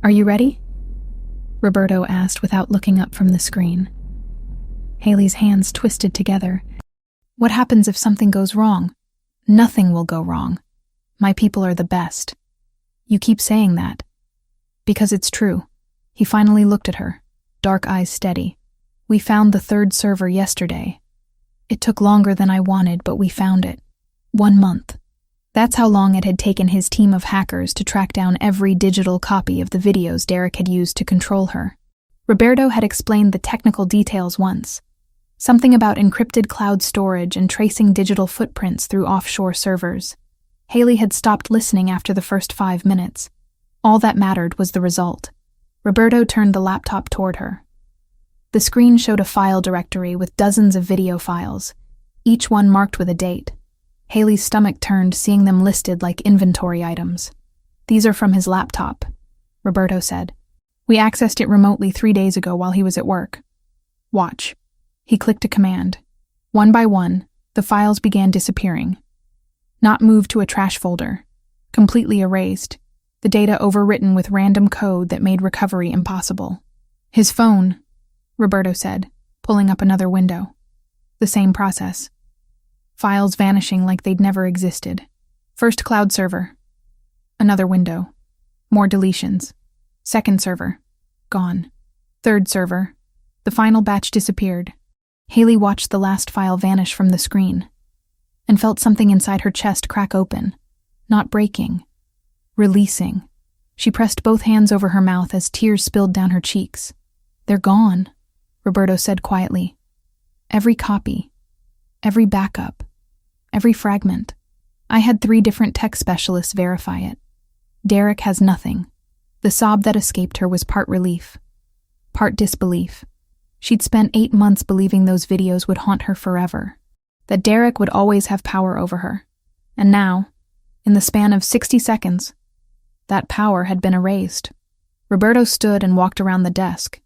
Are you ready? Roberto asked without looking up from the screen. Haley's hands twisted together. What happens if something goes wrong? Nothing will go wrong. My people are the best. You keep saying that. Because it's true. He finally looked at her, dark eyes steady. We found the third server yesterday. It took longer than I wanted, but we found it. 1 month. That's how long it had taken his team of hackers to track down every digital copy of the videos Derek had used to control her. Roberto had explained the technical details once. Something about encrypted cloud storage and tracing digital footprints through offshore servers. Haley had stopped listening after the first 5 minutes. All that mattered was the result. Roberto turned the laptop toward her. The screen showed a file directory with dozens of video files, each one marked with a date. Haley's stomach turned, seeing them listed like inventory items. These are from his laptop, Roberto said. We accessed it remotely 3 days ago while he was at work. Watch. He clicked a command. One by one, the files began disappearing. Not moved to a trash folder. Completely erased. The data overwritten with random code that made recovery impossible. His phone, Roberto said, pulling up another window. The same process. Files vanishing like they'd never existed. First cloud server. Another window. More deletions. Second server. Gone. Third server. The final batch disappeared. Haley watched the last file vanish from the screen and felt something inside her chest crack open. Not breaking. Releasing. She pressed both hands over her mouth as tears spilled down her cheeks. They're gone, Roberto said quietly. Every copy. Every backup. Every fragment. I had 3 different tech specialists verify it. Derek has nothing. The sob that escaped her was part relief, part disbelief. She'd spent 8 months believing those videos would haunt her forever, that Derek would always have power over her. And now, in the span of 60 seconds, that power had been erased. Roberto stood and walked around the desk.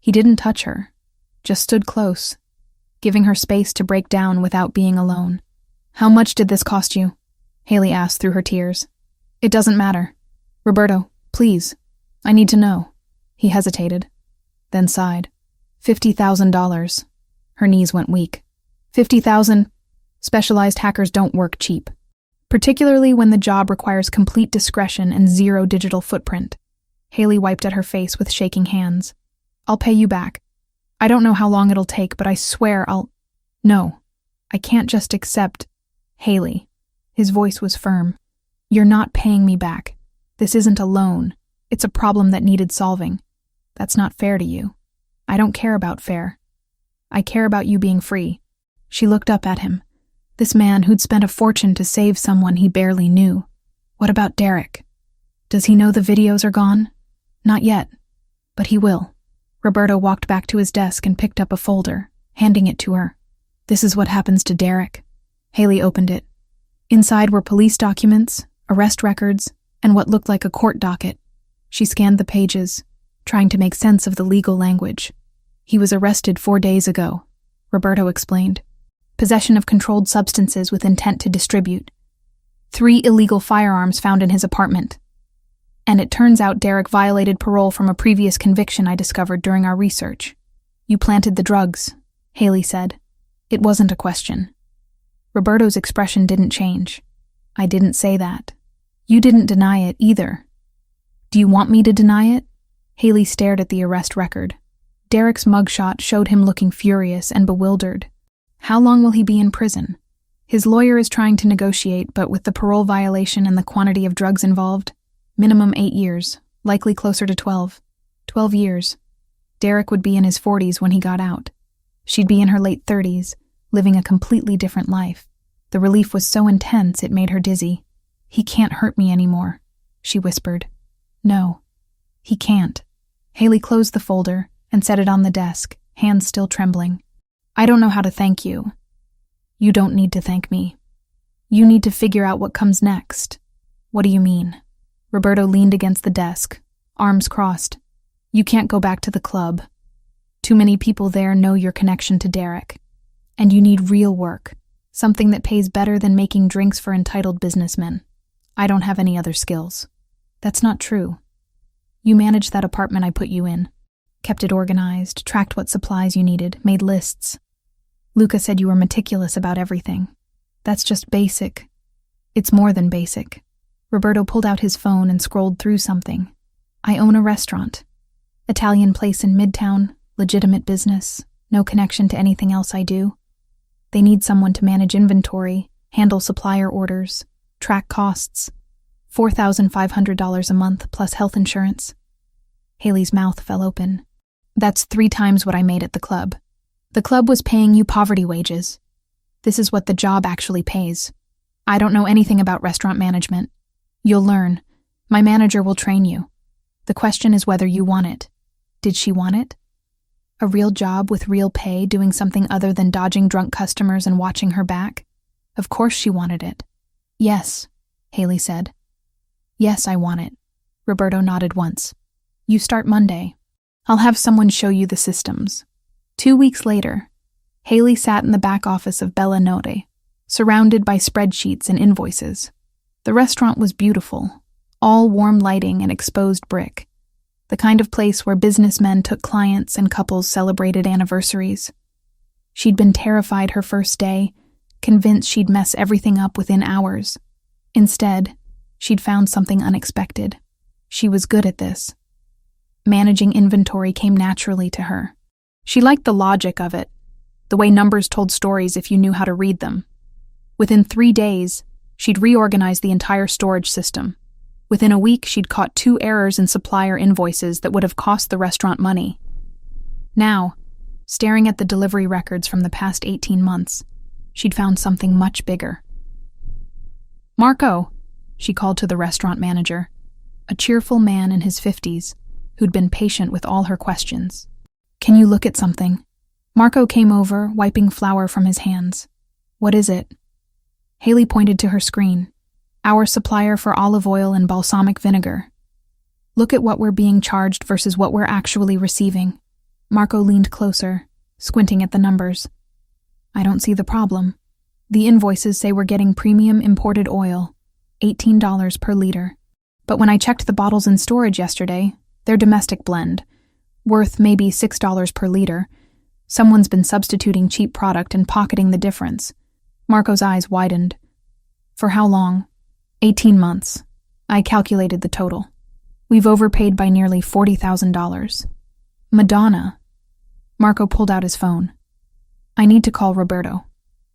He didn't touch her, just stood close, giving her space to break down without being alone. How much did this cost you? Haley asked through her tears. It doesn't matter. Roberto, please. I need to know. He hesitated, then sighed. $50,000. Her knees went weak. 50,000. Specialized hackers don't work cheap, particularly when the job requires complete discretion and 0 digital footprint. Haley wiped at her face with shaking hands. I'll pay you back. I don't know how long it'll take, but I swear I'll... No, I can't just accept... Haley. His voice was firm. You're not paying me back. This isn't a loan. It's a problem that needed solving. That's not fair to you. I don't care about fair. I care about you being free. She looked up at him. This man who'd spent a fortune to save someone he barely knew. What about Derek? Does he know the videos are gone? Not yet. But he will. Roberto walked back to his desk and picked up a folder, handing it to her. This is what happens to Derek. Haley opened it. Inside were police documents, arrest records, and what looked like a court docket. She scanned the pages, trying to make sense of the legal language. He was arrested 4 days ago, Roberto explained. Possession of controlled substances with intent to distribute. 3 illegal firearms found in his apartment. And it turns out Derek violated parole from a previous conviction I discovered during our research. You planted the drugs, Haley said. It wasn't a question. Roberto's expression didn't change. I didn't say that. You didn't deny it either. Do you want me to deny it? Haley stared at the arrest record. Derek's mugshot showed him looking furious and bewildered. How long will he be in prison? His lawyer is trying to negotiate, but with the parole violation and the quantity of drugs involved, minimum 8 years, likely closer to 12. 12 years. Derek would be in his 40s when he got out. She'd be in her late 30s, living a completely different life. The relief was so intense it made her dizzy. He can't hurt me anymore, she whispered. No, he can't. Haley closed the folder and set it on the desk, hands still trembling. I don't know how to thank you. You don't need to thank me. You need to figure out what comes next. What do you mean? Roberto leaned against the desk, arms crossed. You can't go back to the club. Too many people there know your connection to Derek. And you need real work, something that pays better than making drinks for entitled businessmen. I don't have any other skills. That's not true. You managed that apartment I put you in, kept it organized, tracked what supplies you needed, made lists. Luca said you were meticulous about everything. That's just basic. It's more than basic. Roberto pulled out his phone and scrolled through something. I own a restaurant. Italian place in Midtown, legitimate business, no connection to anything else I do. They need someone to manage inventory, handle supplier orders, track costs. $4,500 a month plus health insurance. Haley's mouth fell open. That's 3 times what I made at the club. The club was paying you poverty wages. This is what the job actually pays. I don't know anything about restaurant management. You'll learn. My manager will train you. The question is whether you want it. Did she want it? A real job with real pay, doing something other than dodging drunk customers and watching her back? Of course she wanted it. Yes, Haley said. Yes, I want it. Roberto nodded once. You start Monday. I'll have someone show you the systems. 2 weeks later, Haley sat in the back office of Bella Notte, surrounded by spreadsheets and invoices. The restaurant was beautiful, all warm lighting and exposed brick, the kind of place where businessmen took clients and couples celebrated anniversaries. She'd been terrified her first day, convinced she'd mess everything up within hours. Instead, she'd found something unexpected. She was good at this. Managing inventory came naturally to her. She liked the logic of it, the way numbers told stories if you knew how to read them. Within 3 days, she'd reorganized the entire storage system. Within a week, she'd caught 2 errors in supplier invoices that would have cost the restaurant money. Now, staring at the delivery records from the past 18 months, she'd found something much bigger. "Marco," she called to the restaurant manager, a cheerful man in his 50s who'd been patient with all her questions. "Can you look at something?" Marco came over, wiping flour from his hands. "What is it?" Haley pointed to her screen. "Our supplier for olive oil and balsamic vinegar. Look at what we're being charged versus what we're actually receiving." Marco leaned closer, squinting at the numbers. "I don't see the problem. The invoices say we're getting premium imported oil, $18 per liter. But when I checked the bottles in storage yesterday, they're domestic blend, worth maybe $6 per liter. Someone's been substituting cheap product and pocketing the difference." Marco's eyes widened. "For how long?" 18 months. I calculated the total. We've overpaid by nearly $40,000. Madonna. Marco pulled out his phone. "I need to call Roberto."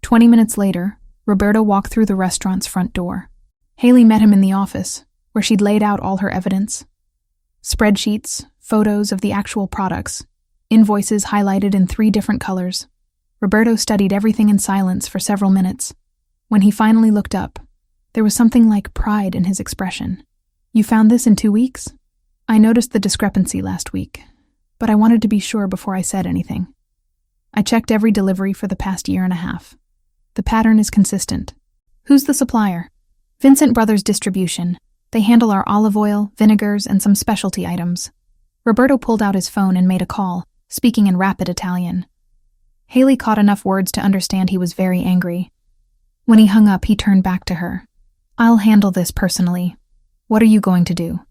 20 minutes later, Roberto walked through the restaurant's front door. Haley met him in the office, where she'd laid out all her evidence. Spreadsheets, photos of the actual products, invoices highlighted in 3 different colors. Roberto studied everything in silence for several minutes. When he finally looked up, there was something like pride in his expression. "You found this in 2 weeks? I noticed the discrepancy last week, but I wanted to be sure before I said anything. I checked every delivery for the past 1.5 years. The pattern is consistent." "Who's the supplier?" "Vincent Brothers Distribution. They handle our olive oil, vinegars, and some specialty items." Roberto pulled out his phone and made a call, speaking in rapid Italian. Haley caught enough words to understand he was very angry. When he hung up, he turned back to her. "I'll handle this personally. What are you going to do?"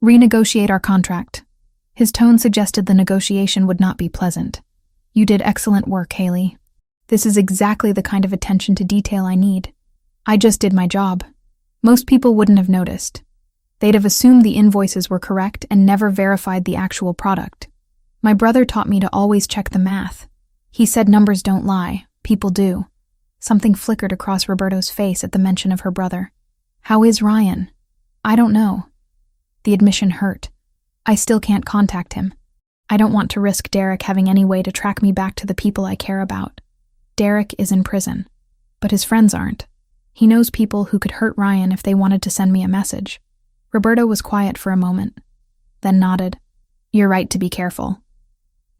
"Renegotiate our contract." His tone suggested the negotiation would not be pleasant. "You did excellent work, Haley. This is exactly the kind of attention to detail I need. I just did my job. Most people wouldn't have noticed. They'd have assumed the invoices were correct and never verified the actual product. My brother taught me to always check the math. He said numbers don't lie, people do." Something flickered across Roberto's face at the mention of her brother. "How is Ryan?" "I don't know." The admission hurt. "I still can't contact him. I don't want to risk Derek having any way to track me back to the people I care about. Derek is in prison, but his friends aren't. He knows people who could hurt Ryan if they wanted to send me a message." Roberto was quiet for a moment, then nodded. "You're right to be careful.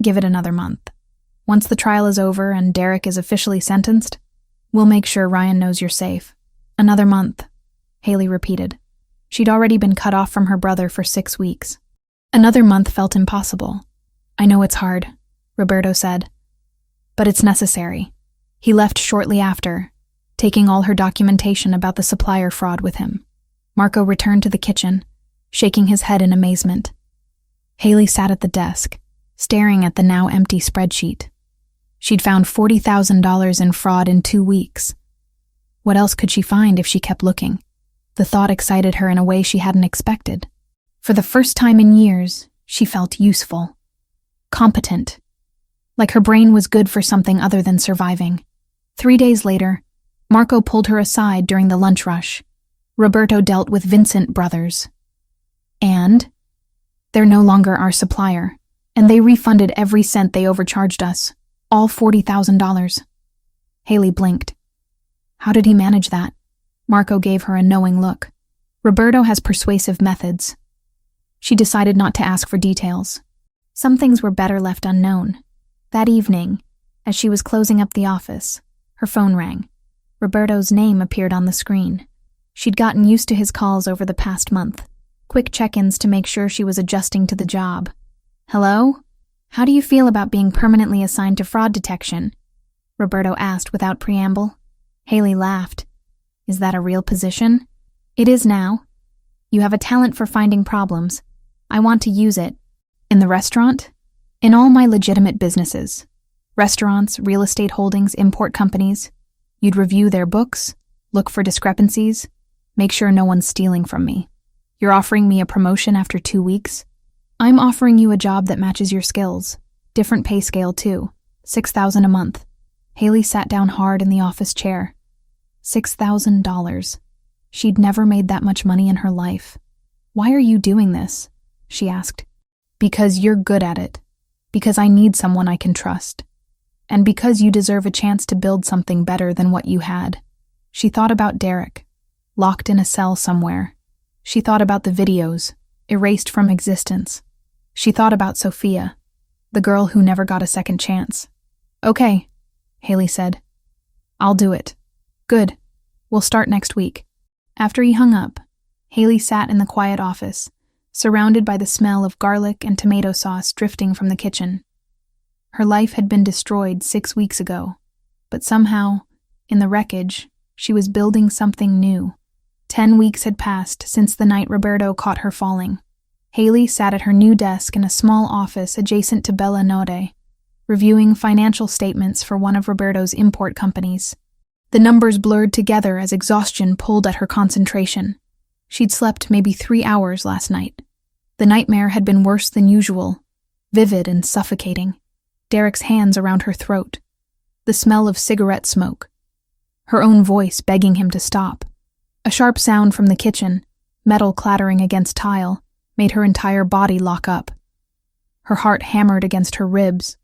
Give it another month. Once the trial is over and Derek is officially sentenced, we'll make sure Ryan knows you're safe." "Another month," Haley repeated. She'd already been cut off from her brother for 6 weeks. Another month felt impossible. "I know it's hard," Roberto said, "but it's necessary." He left shortly after, taking all her documentation about the supplier fraud with him. Marco returned to the kitchen, shaking his head in amazement. Haley sat at the desk, staring at the now empty spreadsheet. She'd found $40,000 in fraud in 2 weeks. What else could she find if she kept looking? The thought excited her in a way she hadn't expected. For the first time in years, she felt useful, competent, like her brain was good for something other than surviving. 3 days later, Marco pulled her aside during the lunch rush. Roberto dealt with Vincent Brothers. "And? They're no longer our supplier, and they refunded every cent they overcharged us, all $40,000. Haley blinked. "How did he manage that?" Marco gave her a knowing look. "Roberto has persuasive methods." She decided not to ask for details. Some things were better left unknown. That evening, as she was closing up the office, her phone rang. Roberto's name appeared on the screen. She'd gotten used to his calls over the past month. Quick check-ins to make sure she was adjusting to the job. "Hello? How do you feel about being permanently assigned to fraud detection?" Roberto asked without preamble. Haley laughed. Is that a real position? It is now. You have a talent for finding problems. I want to use it. In the restaurant? In all my legitimate businesses. Restaurants, real estate holdings, import companies. You'd review their books, look for discrepancies, make sure no one's stealing from me. You're offering me a promotion after 2 weeks? I'm offering you a job that matches your skills. Different pay scale, too. $6,000 a month. Haley sat down hard in the office chair. $6,000. She'd never made that much money in her life. Why are you doing this? She asked. Because you're good at it. Because I need someone I can trust. And because you deserve a chance to build something better than what you had. She thought about Derek, locked in a cell somewhere. She thought about the videos, erased from existence. She thought about Sophia, the girl who never got a second chance. Okay, Haley said. I'll do it. Good. We'll start next week. After he hung up, Haley sat in the quiet office, surrounded by the smell of garlic and tomato sauce drifting from the kitchen. Her life had been destroyed 6 weeks ago, but somehow, in the wreckage, she was building something new. 10 weeks had passed since the night Roberto caught her falling. Haley sat at her new desk in a small office adjacent to Bella Nore, reviewing financial statements for one of Roberto's import companies. The numbers blurred together as exhaustion pulled at her concentration. She'd slept maybe 3 hours last night. The nightmare had been worse than usual, vivid and suffocating. Derek's hands around her throat, the smell of cigarette smoke, her own voice begging him to stop. A sharp sound from the kitchen, metal clattering against tile, made her entire body lock up. Her heart hammered against her ribs.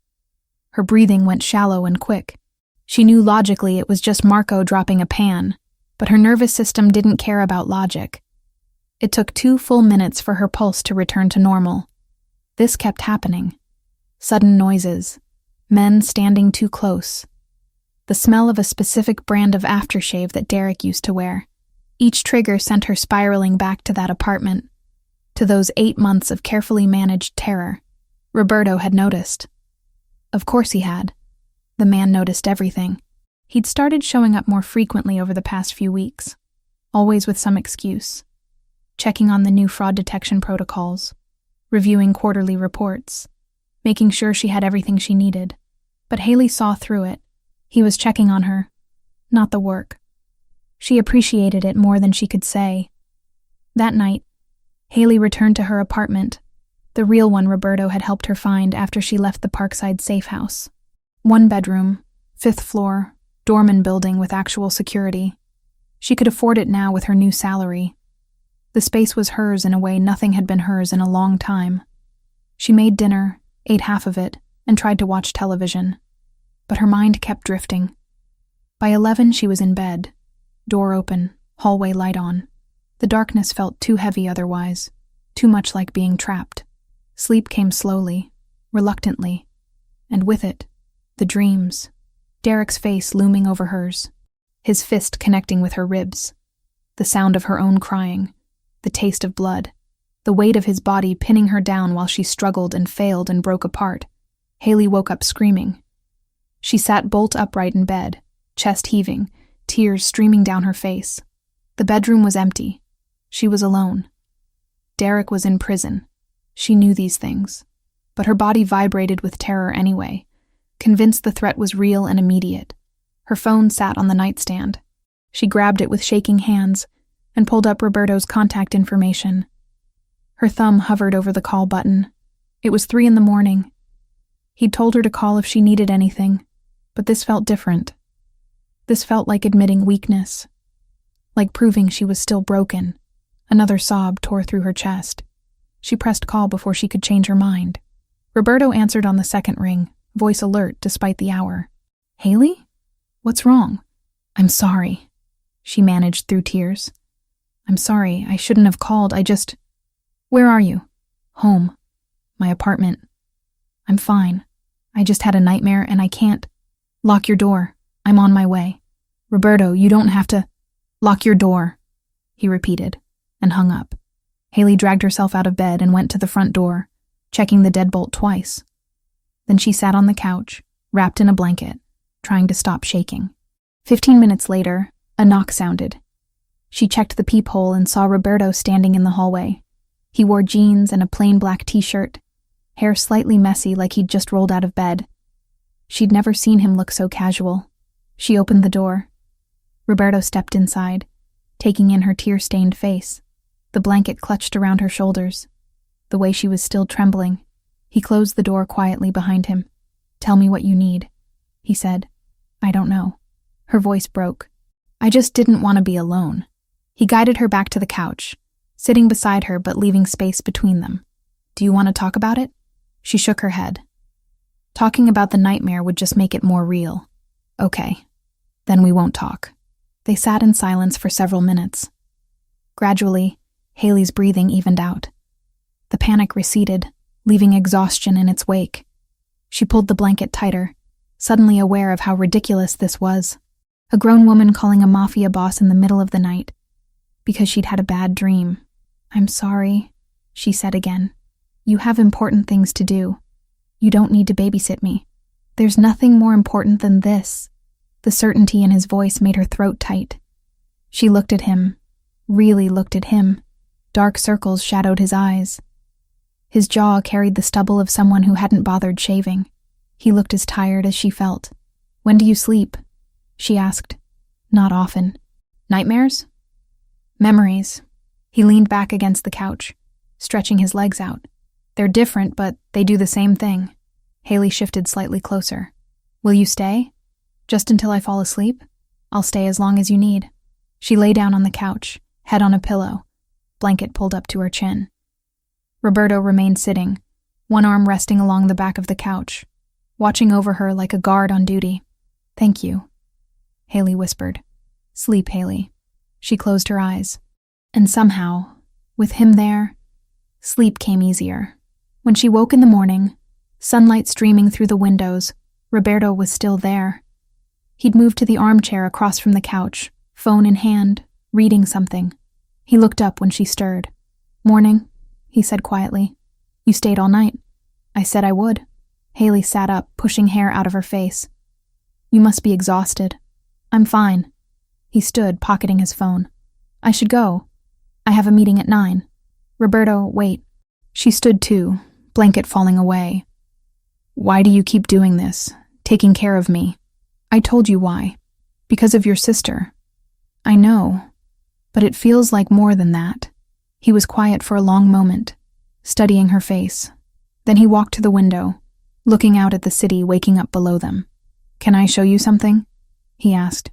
Her breathing went shallow and quick. She knew logically it was just Marco dropping a pan, but her nervous system didn't care about logic. It took 2 full minutes for her pulse to return to normal. This kept happening. Sudden noises, men standing too close, the smell of a specific brand of aftershave that Derek used to wear. Each trigger sent her spiraling back to that apartment, to those 8 months of carefully managed terror. Roberto had noticed. Of course he had. The man noticed everything. He'd started showing up more frequently over the past few weeks, always with some excuse. Checking on the new fraud detection protocols, reviewing quarterly reports, making sure she had everything she needed. But Haley saw through it. He was checking on her, not the work. She appreciated it more than she could say. That night, Haley returned to her apartment, the real one Roberto had helped her find after she left the Parkside safe house. 1 bedroom, 5th floor, doorman building with actual security. She could afford it now with her new salary. The space was hers in a way nothing had been hers in a long time. She made dinner, ate half of it, and tried to watch television. But her mind kept drifting. By 11, she was in bed. Door open, hallway light on. The darkness felt too heavy otherwise, too much like being trapped. Sleep came slowly, reluctantly, and with it, the dreams. Derek's face looming over hers, his fist connecting with her ribs. The sound of her own crying, the taste of blood, the weight of his body pinning her down while she struggled and failed and broke apart. Haley woke up screaming. She sat bolt upright in bed, chest heaving, tears streaming down her face. The bedroom was empty. She was alone. Derek was in prison. She knew these things, but her body vibrated with terror anyway, convinced the threat was real and immediate. Her phone sat on the nightstand. She grabbed it with shaking hands and pulled up Roberto's contact information. Her thumb hovered over the call button. It was 3 a.m. He'd told her to call if she needed anything, but this felt different. This felt like admitting weakness, like proving she was still broken. Another sob tore through her chest. She pressed call before she could change her mind. Roberto answered on the second ring, voice alert despite the hour. Haley? What's wrong? I'm sorry, she managed through tears. I'm sorry, I shouldn't have called, Where are you? Home. My apartment. I'm fine. I just had a nightmare and I can't. Lock your door. I'm on my way. Roberto, you don't have to. Lock your door, he repeated, and hung up. Haley dragged herself out of bed and went to the front door, checking the deadbolt twice. Then she sat on the couch, wrapped in a blanket, trying to stop shaking. 15 minutes later, a knock sounded. She checked the peephole and saw Roberto standing in the hallway. He wore jeans and a plain black t-shirt, hair slightly messy like he'd just rolled out of bed. She'd never seen him look so casual. She opened the door. Roberto stepped inside, taking in her tear-stained face, the blanket clutched around her shoulders, the way she was still trembling. He closed the door quietly behind him. "Tell me what you need," he said. "I don't know." Her voice broke. "I just didn't want to be alone." He guided her back to the couch, sitting beside her but leaving space between them. "Do you want to talk about it?" She shook her head. "Talking about the nightmare would just make it more real." "Okay, then we won't talk." They sat in silence for several minutes. Gradually, Haley's breathing evened out. The panic receded, leaving exhaustion in its wake. She pulled the blanket tighter, suddenly aware of how ridiculous this was. A grown woman calling a mafia boss in the middle of the night because she'd had a bad dream. "I'm sorry," she said again. "You have important things to do. You don't need to babysit me. There's nothing more important than this." The certainty in his voice made her throat tight. She looked at him, really looked at him. Dark circles shadowed his eyes. His jaw carried the stubble of someone who hadn't bothered shaving. He looked as tired as she felt. "When do you sleep?" she asked. "Not often." "Nightmares?" "Memories." He leaned back against the couch, stretching his legs out. "They're different, but they do the same thing." Haley shifted slightly closer. "Will you stay? Just until I fall asleep? I'll stay as long as you need." She lay down on the couch, head on a pillow, blanket pulled up to her chin. Roberto remained sitting, one arm resting along the back of the couch, watching over her like a guard on duty. "Thank you," Haley whispered. "Sleep, Haley." She closed her eyes. And somehow, with him there, sleep came easier. When she woke in the morning, sunlight streaming through the windows, Roberto was still there. He'd moved to the armchair across from the couch, phone in hand, reading something. He looked up when she stirred. "Morning," he said quietly. "You stayed all night." "I said I would." Haley sat up, pushing hair out of her face. "You must be exhausted." "I'm fine." He stood, pocketing his phone. "I should go. I have a meeting at 9. "Roberto, wait." She stood too, blanket falling away. "Why do you keep doing this, taking care of me?" "I told you why. Because of your sister." "I know, but it feels like more than that." He was quiet for a long moment, studying her face. Then he walked to the window, looking out at the city waking up below them. "Can I show you something?" he asked.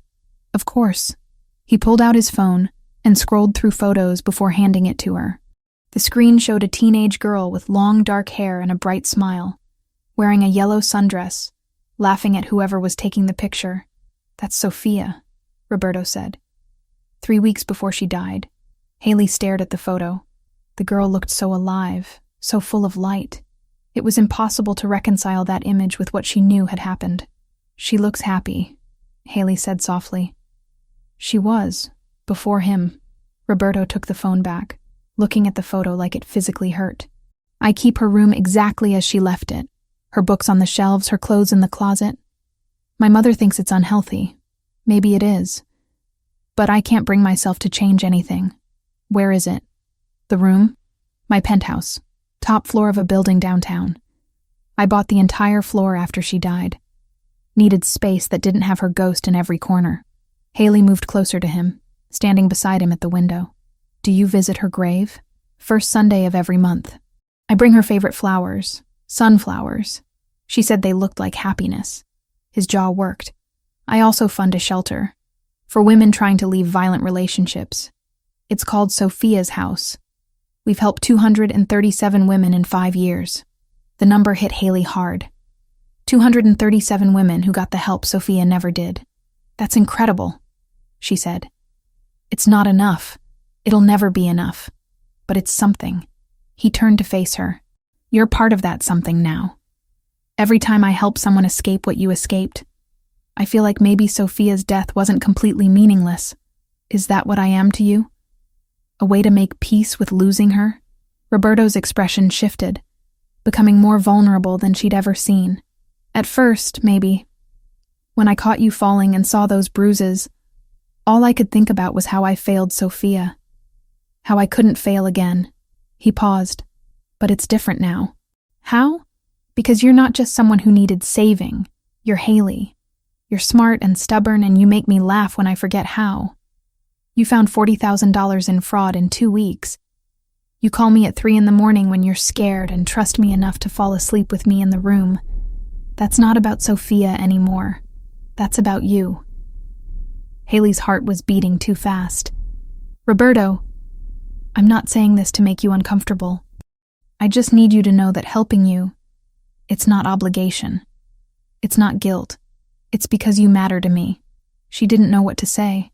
"Of course." He pulled out his phone and scrolled through photos before handing it to her. The screen showed a teenage girl with long dark hair and a bright smile, wearing a yellow sundress, laughing at whoever was taking the picture. "That's Sophia," Roberto said. 3 weeks before she died. Haley stared at the photo. The girl looked so alive, so full of light. It was impossible to reconcile that image with what she knew had happened. "She looks happy," Haley said softly. She was, before him. Roberto took the phone back, looking at the photo like it physically hurt. "I keep her room exactly as she left it. Her books on the shelves, her clothes in the closet. My mother thinks it's unhealthy. Maybe it is. But I can't bring myself to change anything." "Where is it?" "The room? My penthouse. Top floor of a building downtown. I bought the entire floor after she died. Needed space that didn't have her ghost in every corner." Haley moved closer to him, standing beside him at the window. "Do you visit her grave?" "First Sunday of every month. I bring her favorite flowers, sunflowers. She said they looked like happiness." His jaw worked. "I also fund a shelter for women trying to leave violent relationships. It's called Sophia's House. We've helped 237 women in 5 years." The number hit Haley hard. 237 women who got the help Sophia never did. "That's incredible," she said. "It's not enough. It'll never be enough. But it's something." He turned to face her. "You're part of that something now. Every time I help someone escape what you escaped, I feel like maybe Sophia's death wasn't completely meaningless. Is that what I am to you? A way to make peace with losing her?" Roberto's expression shifted, becoming more vulnerable than she'd ever seen. "At first, maybe. When I caught you falling and saw those bruises, all I could think about was how I failed Sophia. How I couldn't fail again." He paused. "But it's different now." "How?" "Because you're not just someone who needed saving. You're Haley. You're smart and stubborn, and you make me laugh when I forget how. You found $40,000 in fraud in 2 weeks. You call me at 3 a.m. when you're scared and trust me enough to fall asleep with me in the room. That's not about Sophia anymore. That's about you." Haley's heart was beating too fast. "Roberto, I'm not saying this to make you uncomfortable. I just need you to know that helping you, it's not obligation. It's not guilt. It's because you matter to me." She didn't know what to say,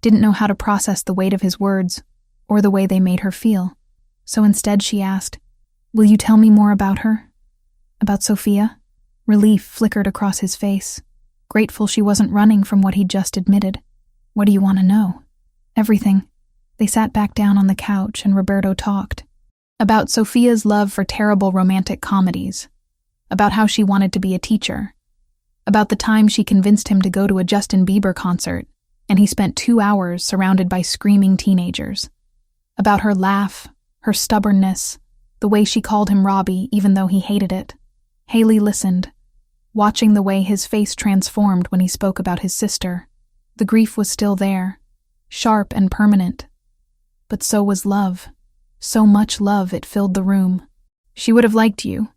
didn't know how to process the weight of his words or the way they made her feel. So instead she asked, "Will you tell me more about her? About Sophia?" Relief flickered across his face, grateful she wasn't running from what he'd just admitted. "What do you want to know?" "Everything." They sat back down on the couch and Roberto talked. About Sophia's love for terrible romantic comedies. About how she wanted to be a teacher. About the time she convinced him to go to a Justin Bieber concert, and he spent 2 hours surrounded by screaming teenagers. About her laugh, her stubbornness, the way she called him Robbie even though he hated it. Haley listened, watching the way his face transformed when he spoke about his sister. The grief was still there, sharp and permanent. But so was love. So much love it filled the room. "She would have liked you,"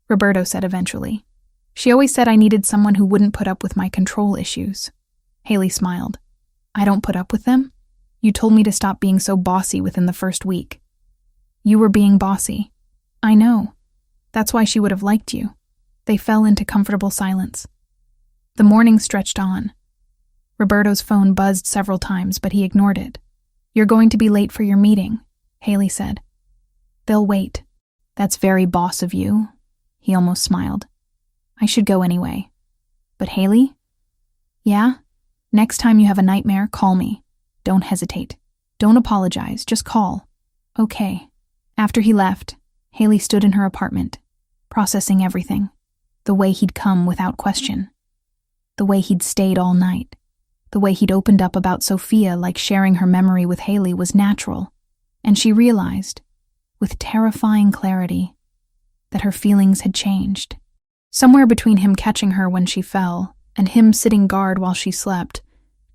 Roberto said eventually. "She always said I needed someone who wouldn't put up with my control issues." Haley smiled. "I don't put up with them? You told me to stop being so bossy within the first week." "You were being bossy." "I know. That's why she would have liked you." They fell into comfortable silence. The morning stretched on. Roberto's phone buzzed several times, but he ignored it. "You're going to be late for your meeting," Haley said. "They'll wait." "That's very boss of you." He almost smiled. "I should go anyway." "But Haley?" "Yeah? Next time you have a nightmare, call me. Don't hesitate. Don't apologize, just call." "Okay." After he left, Haley stood in her apartment, processing everything. The way he'd come without question. The way he'd stayed all night. The way he'd opened up about Sophia like sharing her memory with Haley was natural. And she realized, with terrifying clarity, that her feelings had changed. Somewhere between him catching her when she fell and him sitting guard while she slept,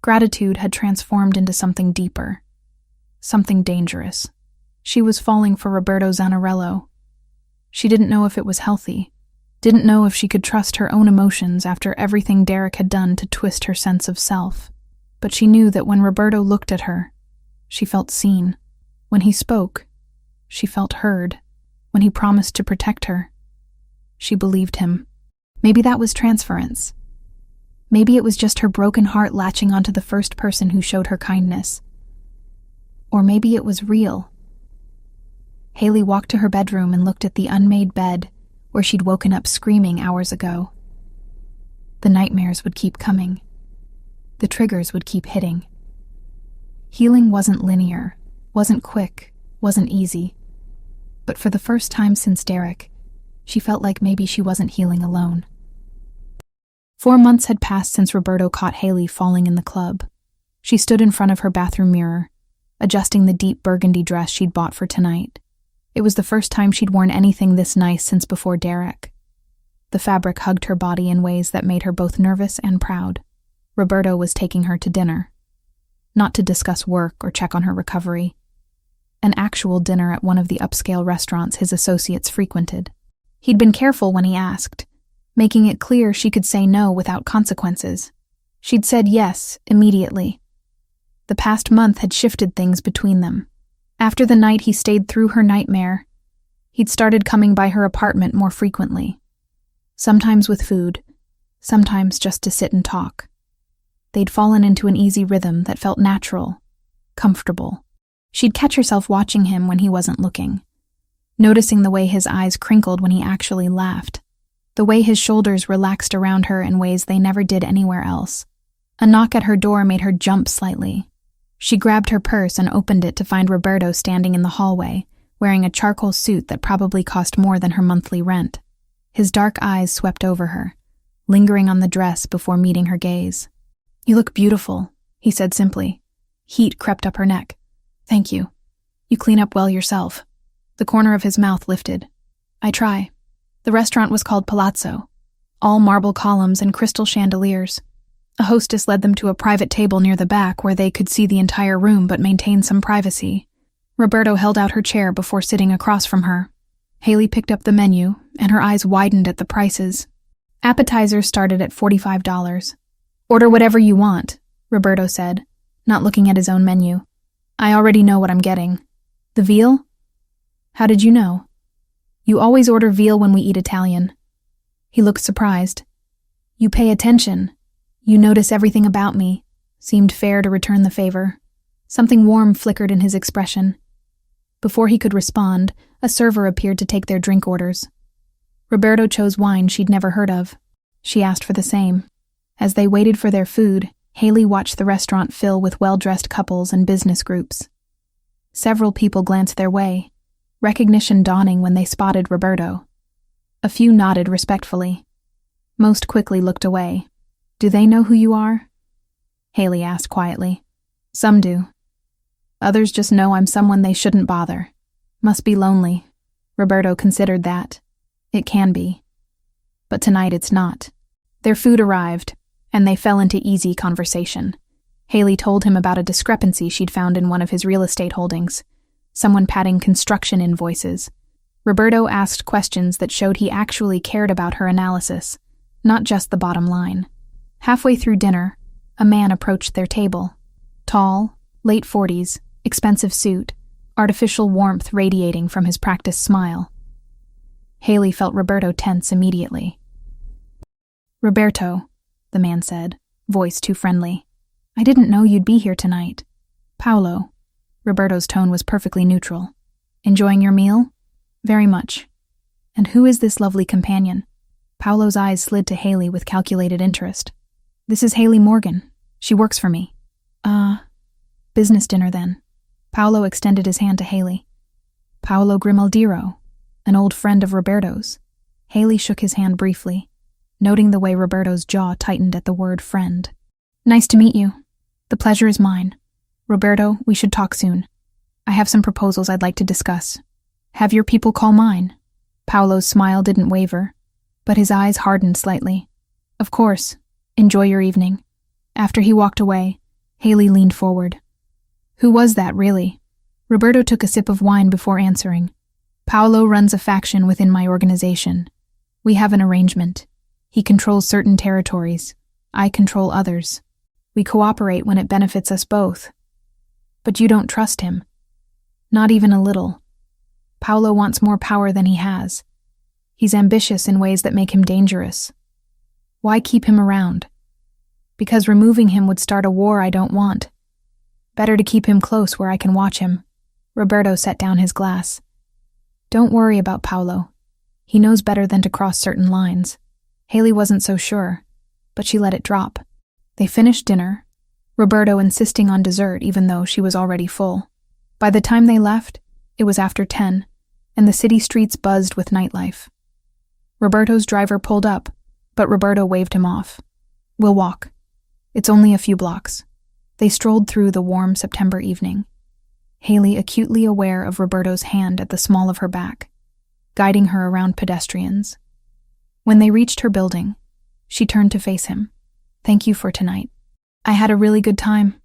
gratitude had transformed into something deeper. Something dangerous. She was falling for Roberto Zanarello. She didn't know if it was healthy. Didn't know if she could trust her own emotions after everything Derek had done to twist her sense of self. But she knew that when Roberto looked at her, she felt seen. When he spoke, she felt heard. When he promised to protect her, she believed him. Maybe that was transference. Maybe it was just her broken heart latching onto the first person who showed her kindness. Or maybe it was real. Haley walked to her bedroom and looked at the unmade bed where she'd woken up screaming hours ago. The nightmares would keep coming. The triggers would keep hitting. Healing wasn't linear, wasn't quick, wasn't easy. But for the first time since Derek, she felt like maybe she wasn't healing alone. 4 months had passed since Roberto caught Haley falling in the club. She stood in front of her bathroom mirror, adjusting the deep burgundy dress she'd bought for tonight. It was the first time she'd worn anything this nice since before Derek. The fabric hugged her body in ways that made her both nervous and proud. Roberto was taking her to dinner. Not to discuss work or check on her recovery. An actual dinner at one of the upscale restaurants his associates frequented. He'd been careful when he asked, making it clear she could say no without consequences. She'd said yes immediately. The past month had shifted things between them. After the night he stayed through her nightmare, he'd started coming by her apartment more frequently. Sometimes with food, sometimes just to sit and talk. They'd fallen into an easy rhythm that felt natural, comfortable. She'd catch herself watching him when he wasn't looking, noticing the way his eyes crinkled when he actually laughed, the way his shoulders relaxed around her in ways they never did anywhere else. A knock at her door made her jump slightly. She grabbed her purse and opened it to find Roberto standing in the hallway, wearing a charcoal suit that probably cost more than her monthly rent. His dark eyes swept over her, lingering on the dress before meeting her gaze. "You look beautiful," he said simply. Heat crept up her neck. "Thank you. You clean up well yourself." The corner of his mouth lifted. "I try." The restaurant was called Palazzo, all marble columns and crystal chandeliers. A hostess led them to a private table near the back where they could see the entire room but maintain some privacy. Roberto held out her chair before sitting across from her. Haley picked up the menu, and her eyes widened at the prices. Appetizers started at $45. "Order whatever you want," Roberto said, not looking at his own menu. "I already know what I'm getting." "The veal?" "How did you know?" "You always order veal when we eat Italian." He looked surprised. "You pay attention. You notice everything about me," seemed fair to return the favor. Something warm flickered in his expression. Before he could respond, a server appeared to take their drink orders. Roberto chose wine she'd never heard of. She asked for the same. As they waited for their food, Haley watched the restaurant fill with well-dressed couples and business groups. Several people glanced their way, recognition dawning when they spotted Roberto. A few nodded respectfully. Most quickly looked away. "Do they know who you are?" Haley asked quietly. "Some do. Others just know I'm someone they shouldn't bother. Must be lonely." Roberto considered that. It can be. But tonight it's not. Their food arrived, and they fell into easy conversation. Haley told him about a discrepancy she'd found in one of his real estate holdings, someone padding construction invoices. Roberto asked questions that showed he actually cared about her analysis, not just the bottom line. Halfway through dinner, a man approached their table. Tall, late 40s, expensive suit, artificial warmth radiating from his practiced smile. Haley felt Roberto tense immediately. "Roberto," the man said, voice too friendly. "I didn't know you'd be here tonight." "Paolo." Roberto's tone was perfectly neutral. "Enjoying your meal?" "Very much." "And who is this lovely companion?" Paolo's eyes slid to Haley with calculated interest. "This is Haley Morgan. She works for me." Business dinner then." Paolo extended his hand to Haley. "Paolo Grimaldiro, an old friend of Roberto's." Haley shook his hand briefly, noting the way Roberto's jaw tightened at the word friend. "Nice to meet you. The pleasure is mine. Roberto, we should talk soon. I have some proposals I'd like to discuss. Have your people call mine." Paolo's smile didn't waver, but his eyes hardened slightly. "Of course. Enjoy your evening." After he walked away, Haley leaned forward. "Who was that, really?" Roberto took a sip of wine before answering. "Paolo runs a faction within my organization. We have an arrangement. He controls certain territories. I control others. We cooperate when it benefits us both. But you don't trust him. Not even a little. Paolo wants more power than he has. He's ambitious in ways that make him dangerous. Why keep him around? Because removing him would start a war I don't want. Better to keep him close where I can watch him." Roberto set down his glass. "Don't worry about Paolo. He knows better than to cross certain lines." Haley wasn't so sure, but she let it drop. They finished dinner, Roberto insisting on dessert even though she was already full. By the time they left, it was after 10, and the city streets buzzed with nightlife. Roberto's driver pulled up, but Roberto waved him off. "We'll walk. It's only a few blocks." They strolled through the warm September evening, Haley acutely aware of Roberto's hand at the small of her back, guiding her around pedestrians. When they reached her building, she turned to face him. "Thank you for tonight. I had a really good time."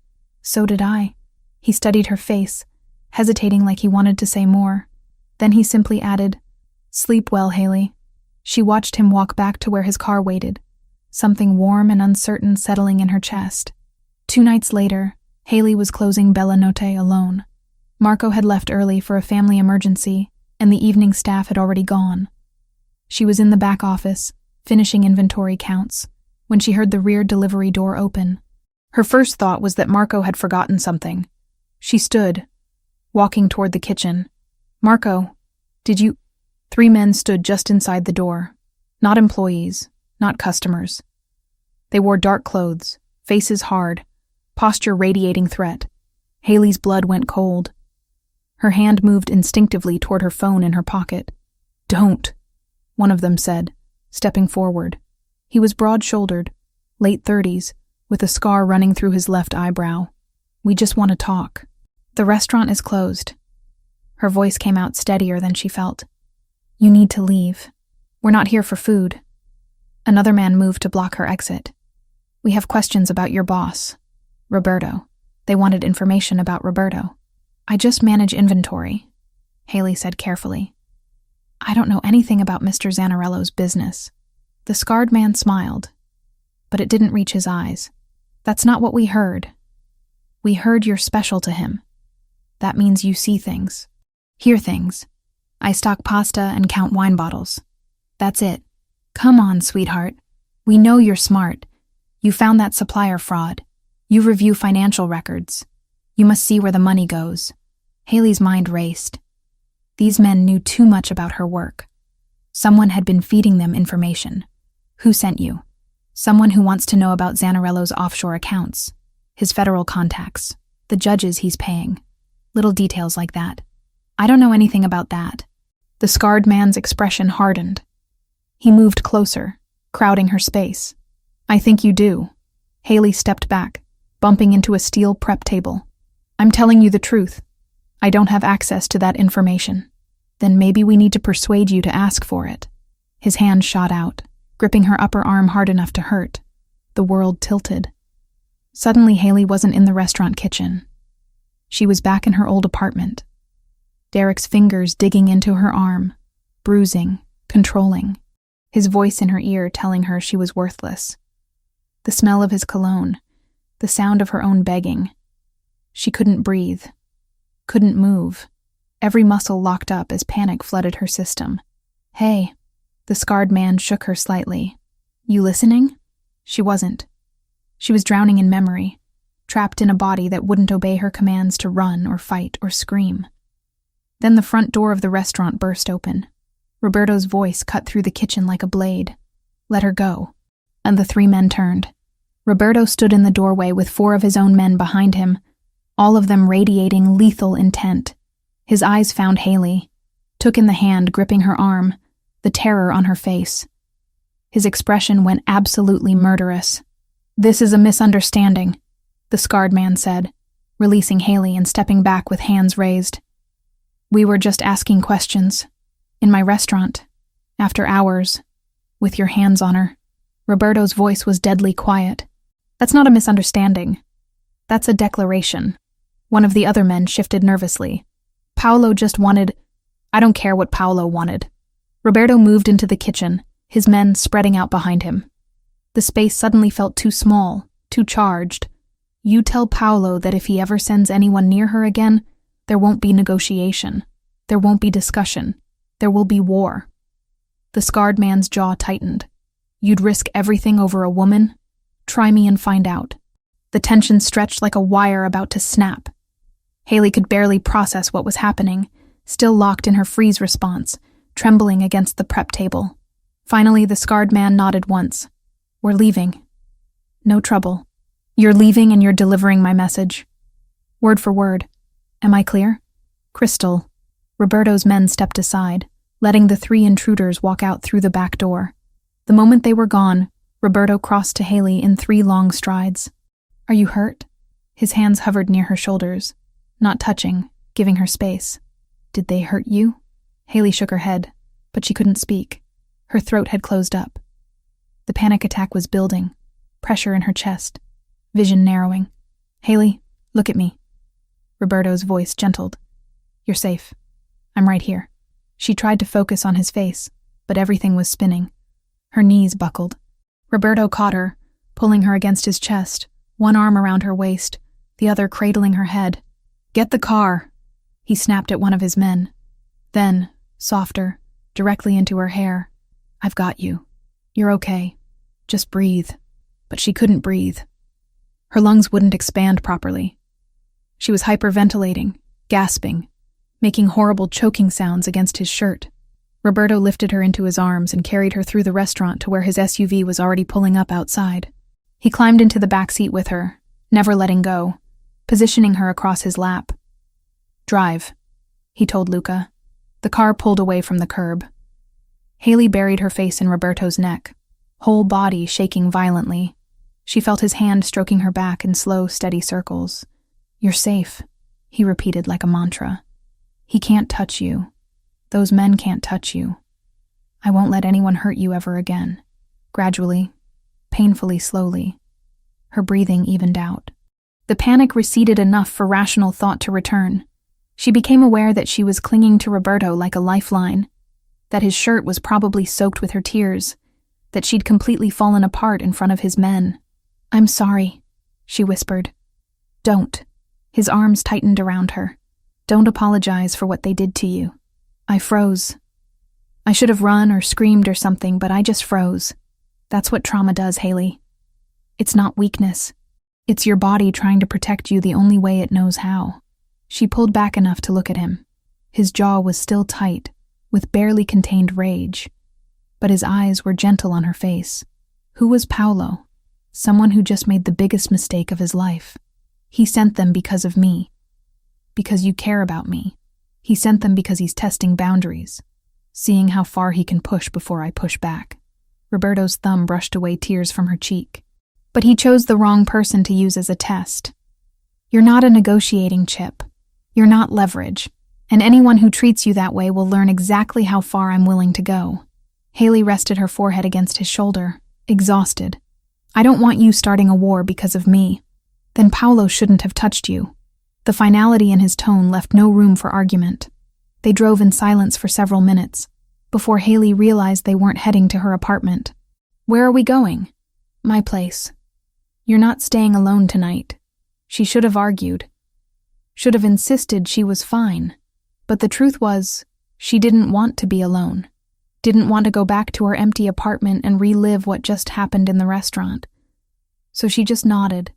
"So did I." He studied her face, hesitating like he wanted to say more. Then he simply added, "Sleep well, Haley." She watched him walk back to where his car waited, something warm and uncertain settling in her chest. 2 nights later, Haley was closing Bella Notte alone. Marco had left early for a family emergency, and the evening staff had already gone. She was in the back office, finishing inventory counts, when she heard the rear delivery door open. Her first thought was that Marco had forgotten something. She stood, walking toward the kitchen. "Marco, did you—" 3 men stood just inside the door. Not employees, not customers. They wore dark clothes, faces hard, posture radiating threat. Haley's blood went cold. Her hand moved instinctively toward her phone in her pocket. "Don't," one of them said, stepping forward. He was broad-shouldered, late 30s, with a scar running through his left eyebrow. "We just want to talk." "The restaurant is closed." Her voice came out steadier than she felt. "You need to leave. We're not here for food." Another man moved to block her exit. "We have questions about your boss, Roberto." They wanted information about Roberto. "I just manage inventory," Haley said carefully. "I don't know anything about Mr. Zanarello's business." The scarred man smiled, but it didn't reach his eyes. "That's not what we heard. We heard you're special to him. That means you see things, hear things. I stock pasta and count wine bottles. That's it. Come on, sweetheart. We know you're smart. You found that supplier fraud. You review financial records. You must see where the money goes." Haley's mind raced. These men knew too much about her work. Someone had been feeding them information. Who sent you? Someone who wants to know about Zanarello's offshore accounts, his federal contacts, the judges he's paying. Little details like that. "I don't know anything about that." The scarred man's expression hardened. He moved closer, crowding her space. "I think you do." Haley stepped back, bumping into a steel prep table. "I'm telling you the truth. I don't have access to that information." "Then maybe we need to persuade you to ask for it." His hand shot out, gripping her upper arm hard enough to hurt. The world tilted. Suddenly, Haley wasn't in the restaurant kitchen. She was back in her old apartment. Derek's fingers digging into her arm, bruising, controlling, his voice in her ear telling her she was worthless. The smell of his cologne, the sound of her own begging. She couldn't breathe, couldn't move, every muscle locked up as panic flooded her system. "Hey," the scarred man shook her slightly. "You listening?" She wasn't. She was drowning in memory, trapped in a body that wouldn't obey her commands to run or fight or scream. Then the front door of the restaurant burst open. Roberto's voice cut through the kitchen like a blade. "Let her go." And the three men turned. Roberto stood in the doorway with 4 of his own men behind him, all of them radiating lethal intent. His eyes found Haley, took in the hand gripping her arm, the terror on her face. His expression went absolutely murderous. "This is a misunderstanding," the scarred man said, releasing Haley and stepping back with hands raised. "We were just asking questions. In my restaurant. After hours. With your hands on her." Roberto's voice was deadly quiet. "That's not a misunderstanding. That's a declaration." One of the other men shifted nervously. "Paolo just wanted—" "I don't care what Paolo wanted." Roberto moved into the kitchen, his men spreading out behind him. The space suddenly felt too small, too charged. "You tell Paolo that if he ever sends anyone near her again, there won't be negotiation. There won't be discussion. There will be war." The scarred man's jaw tightened. "You'd risk everything over a woman? Try me and find out." The tension stretched like a wire about to snap. Haley could barely process what was happening, still locked in her freeze response, trembling against the prep table. Finally, the scarred man nodded once. "We're leaving." "No trouble. You're leaving and you're delivering my message. Word for word. Am I clear?" "Crystal." Roberto's men stepped aside, letting the 3 intruders walk out through the back door. The moment they were gone, Roberto crossed to Haley in 3 long strides. "Are you hurt?" His hands hovered near her shoulders, not touching, giving her space. "Did they hurt you?" Haley shook her head, but she couldn't speak. Her throat had closed up. The panic attack was building, pressure in her chest, vision narrowing. "Haley, look at me." Roberto's voice gentled. "You're safe. I'm right here." She tried to focus on his face, but everything was spinning. Her knees buckled. Roberto caught her, pulling her against his chest, one arm around her waist, the other cradling her head. "Get the car!" He snapped at one of his men. Then, softer, directly into her hair. "I've got you. You're okay. Just breathe." But she couldn't breathe. Her lungs wouldn't expand properly. She was hyperventilating, gasping, making horrible choking sounds against his shirt. Roberto lifted her into his arms and carried her through the restaurant to where his SUV was already pulling up outside. He climbed into the back seat with her, never letting go, positioning her across his lap. "Drive," he told Luca. The car pulled away from the curb. Haley buried her face in Roberto's neck. whole body shaking violently. She felt his hand stroking her back in slow, steady circles. "You're safe," he repeated like a mantra. "He can't touch you. Those men can't touch you. I won't let anyone hurt you ever again." Gradually, painfully slowly, her breathing evened out. The panic receded enough for rational thought to return. She became aware that she was clinging to Roberto like a lifeline, that his shirt was probably soaked with her tears, that she'd completely fallen apart in front of his men. "I'm sorry," she whispered. "Don't." His arms tightened around her. "Don't apologize for what they did to you. I froze. I should have run or screamed or something, but I just froze. That's what trauma does, Haley. It's not weakness. It's your body trying to protect you the only way it knows how." She pulled back enough to look at him. His jaw was still tight, with barely contained rage, but his eyes were gentle on her face. Who was Paolo? Someone who just made the biggest mistake of his life. He sent them because of me. Because you care about me. He sent them because he's testing boundaries, seeing how far he can push before I push back. Roberto's thumb brushed away tears from her cheek. But he chose the wrong person to use as a test. You're not a negotiating chip. You're not leverage. And anyone who treats you that way will learn exactly how far I'm willing to go. Haley rested her forehead against his shoulder, exhausted. "I don't want you starting a war because of me. Then Paolo shouldn't have touched you." The finality in his tone left no room for argument. They drove in silence for several minutes, before Haley realized they weren't heading to her apartment. "Where are we going?" "My place." "You're not staying alone tonight." She should have argued. Should have insisted she was fine. But the truth was, she didn't want to be alone. Didn't want to go back to her empty apartment and relive what just happened in the restaurant. So she just nodded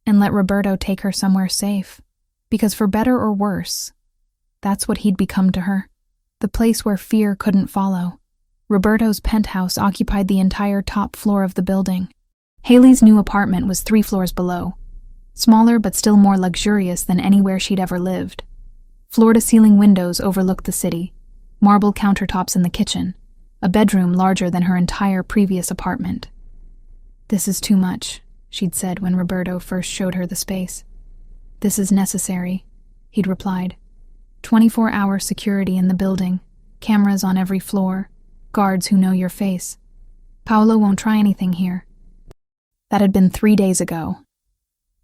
and let Roberto take her somewhere safe. Because for better or worse, that's what he'd become to her. The place where fear couldn't follow. Roberto's penthouse occupied the entire top floor of the building. Haley's new apartment was 3 floors below. Smaller but still more luxurious than anywhere she'd ever lived. Floor-to-ceiling windows overlooked the city, marble countertops in the kitchen, a bedroom larger than her entire previous apartment. "This is too much," she'd said when Roberto first showed her the space. "This is necessary," he'd replied. 24-hour security in the building, cameras on every floor, guards who know your face. "Paolo won't try anything here." That had been 3 days ago.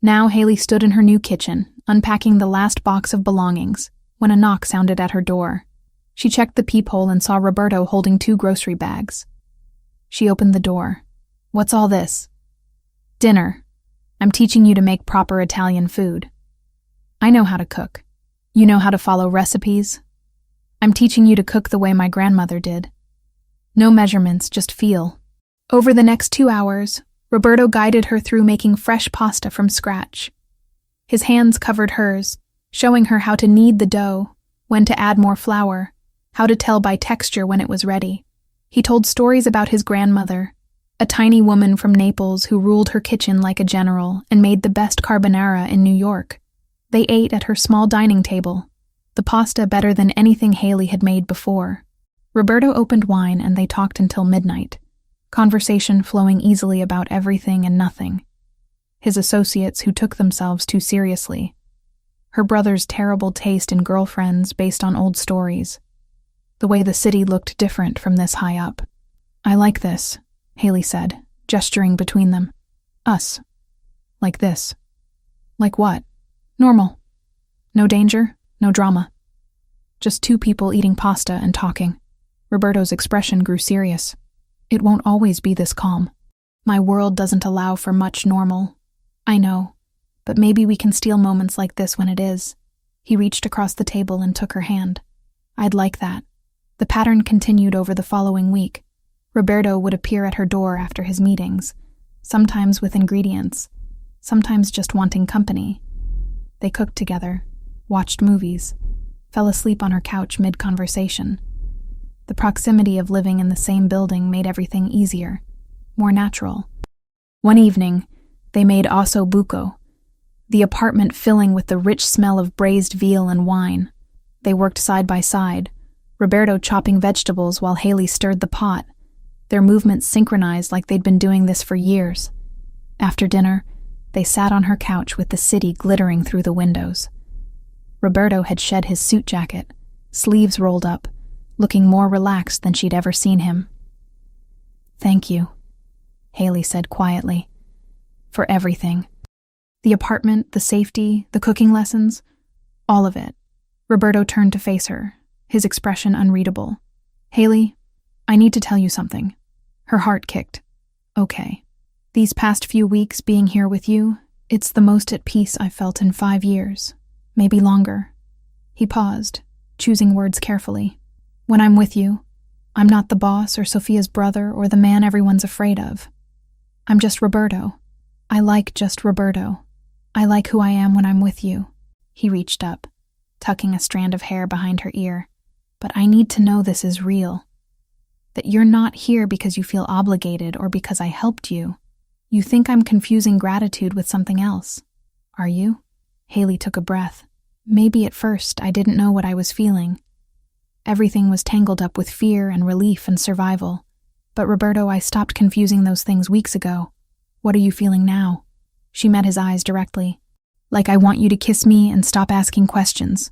Now Haley stood in her new kitchen, unpacking the last box of belongings, when a knock sounded at her door. She checked the peephole and saw Roberto holding 2 grocery bags. She opened the door. "What's all this?" "Dinner. I'm teaching you to make proper Italian food." "I know how to cook. You know how to follow recipes?" "I'm teaching you to cook the way my grandmother did. No measurements, just feel." Over the next 2 hours, Roberto guided her through making fresh pasta from scratch. His hands covered hers, showing her how to knead the dough, when to add more flour, how to tell by texture when it was ready. He told stories about his grandmother, a tiny woman from Naples who ruled her kitchen like a general and made the best carbonara in New York. They ate at her small dining table, the pasta better than anything Haley had made before. Roberto opened wine and they talked until midnight, conversation flowing easily about everything and nothing. His associates who took themselves too seriously. Her brother's terrible taste in girlfriends based on old stories. The way the city looked different from this high up. "I like this," Haley said, gesturing between them. "Us. Like this." "Like what?" "Normal. No danger, no drama. Just 2 people eating pasta and talking." Roberto's expression grew serious. "It won't always be this calm. My world doesn't allow for much normal. I know, but maybe we can steal moments like this when it is." He reached across the table and took her hand. "I'd like that." The pattern continued over the following week. Roberto would appear at her door after his meetings, sometimes with ingredients, sometimes just wanting company. They cooked together, watched movies, fell asleep on her couch mid-conversation. The proximity of living in the same building made everything easier, more natural. One evening, they made osso buco, the apartment filling with the rich smell of braised veal and wine. They worked side by side, Roberto chopping vegetables while Haley stirred the pot, their movements synchronized like they'd been doing this for years. After dinner, they sat on her couch with the city glittering through the windows. Roberto had shed his suit jacket, sleeves rolled up, looking more relaxed than she'd ever seen him. "Thank you," Haley said quietly, "for everything. The apartment, the safety, the cooking lessons, all of it." Roberto turned to face her, his expression unreadable. "Haley, I need to tell you something." Her heart kicked. "Okay. These past few weeks being here with you, it's the most at peace I've felt in 5 years, maybe longer." He paused, choosing words carefully. "When I'm with you, I'm not the boss or Sophia's brother or the man everyone's afraid of. I'm just Roberto. I like just Roberto. I like who I am when I'm with you." He reached up, tucking a strand of hair behind her ear. "But I need to know this is real. That you're not here because you feel obligated or because I helped you. You think I'm confusing gratitude with something else. Are you?" Haley took a breath. "Maybe at first I didn't know what I was feeling. Everything was tangled up with fear and relief and survival. But Roberto, I stopped confusing those things weeks ago. What are you feeling now?" She met his eyes directly. "Like I want you to kiss me and stop asking questions."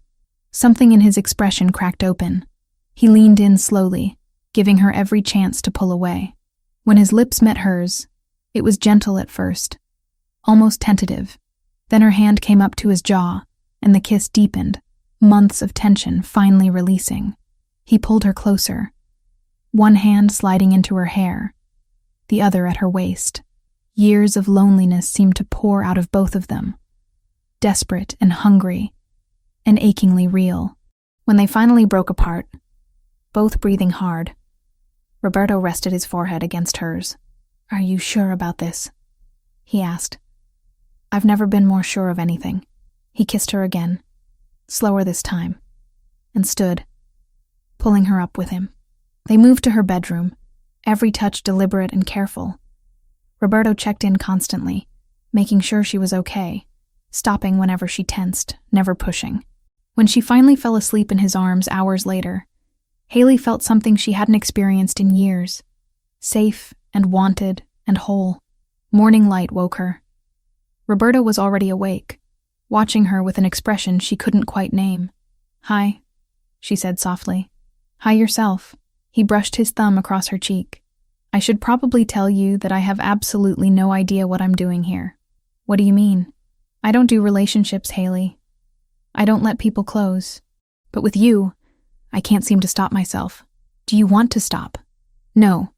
Something in his expression cracked open. He leaned in slowly, giving her every chance to pull away. When his lips met hers, it was gentle at first, almost tentative. Then her hand came up to his jaw, and the kiss deepened, months of tension finally releasing. He pulled her closer, one hand sliding into her hair, the other at her waist. Years of loneliness seemed to pour out of both of them, desperate and hungry, and achingly real. When they finally broke apart, both breathing hard, Roberto rested his forehead against hers. "Are you sure about this?" he asked. "I've never been more sure of anything." He kissed her again, slower this time, and stood, pulling her up with him. They moved to her bedroom, every touch deliberate and careful. Roberto checked in constantly, making sure she was okay, stopping whenever she tensed, never pushing. When she finally fell asleep in his arms hours later, Haley felt something she hadn't experienced in years. Safe and wanted and whole. Morning light woke her. Roberto was already awake, watching her with an expression she couldn't quite name. "Hi," she said softly. "Hi yourself." He brushed his thumb across her cheek. "I should probably tell you that I have absolutely no idea what I'm doing here." "What do you mean?" "I don't do relationships, Haley. I don't let people close. But with you, I can't seem to stop myself." "Do you want to stop?" "No.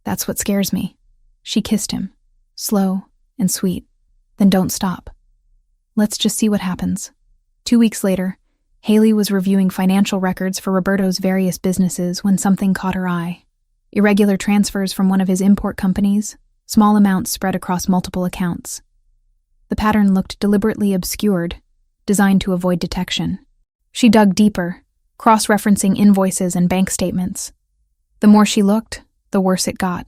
That's what scares me." She kissed him, slow and sweet. "Then don't stop. Let's just see what happens." 2 weeks later, Haley was reviewing financial records for Roberto's various businesses when something caught her eye. Irregular transfers from one of his import companies, small amounts spread across multiple accounts. The pattern looked deliberately obscured, designed to avoid detection. She dug deeper, cross-referencing invoices and bank statements. The more she looked, the worse it got.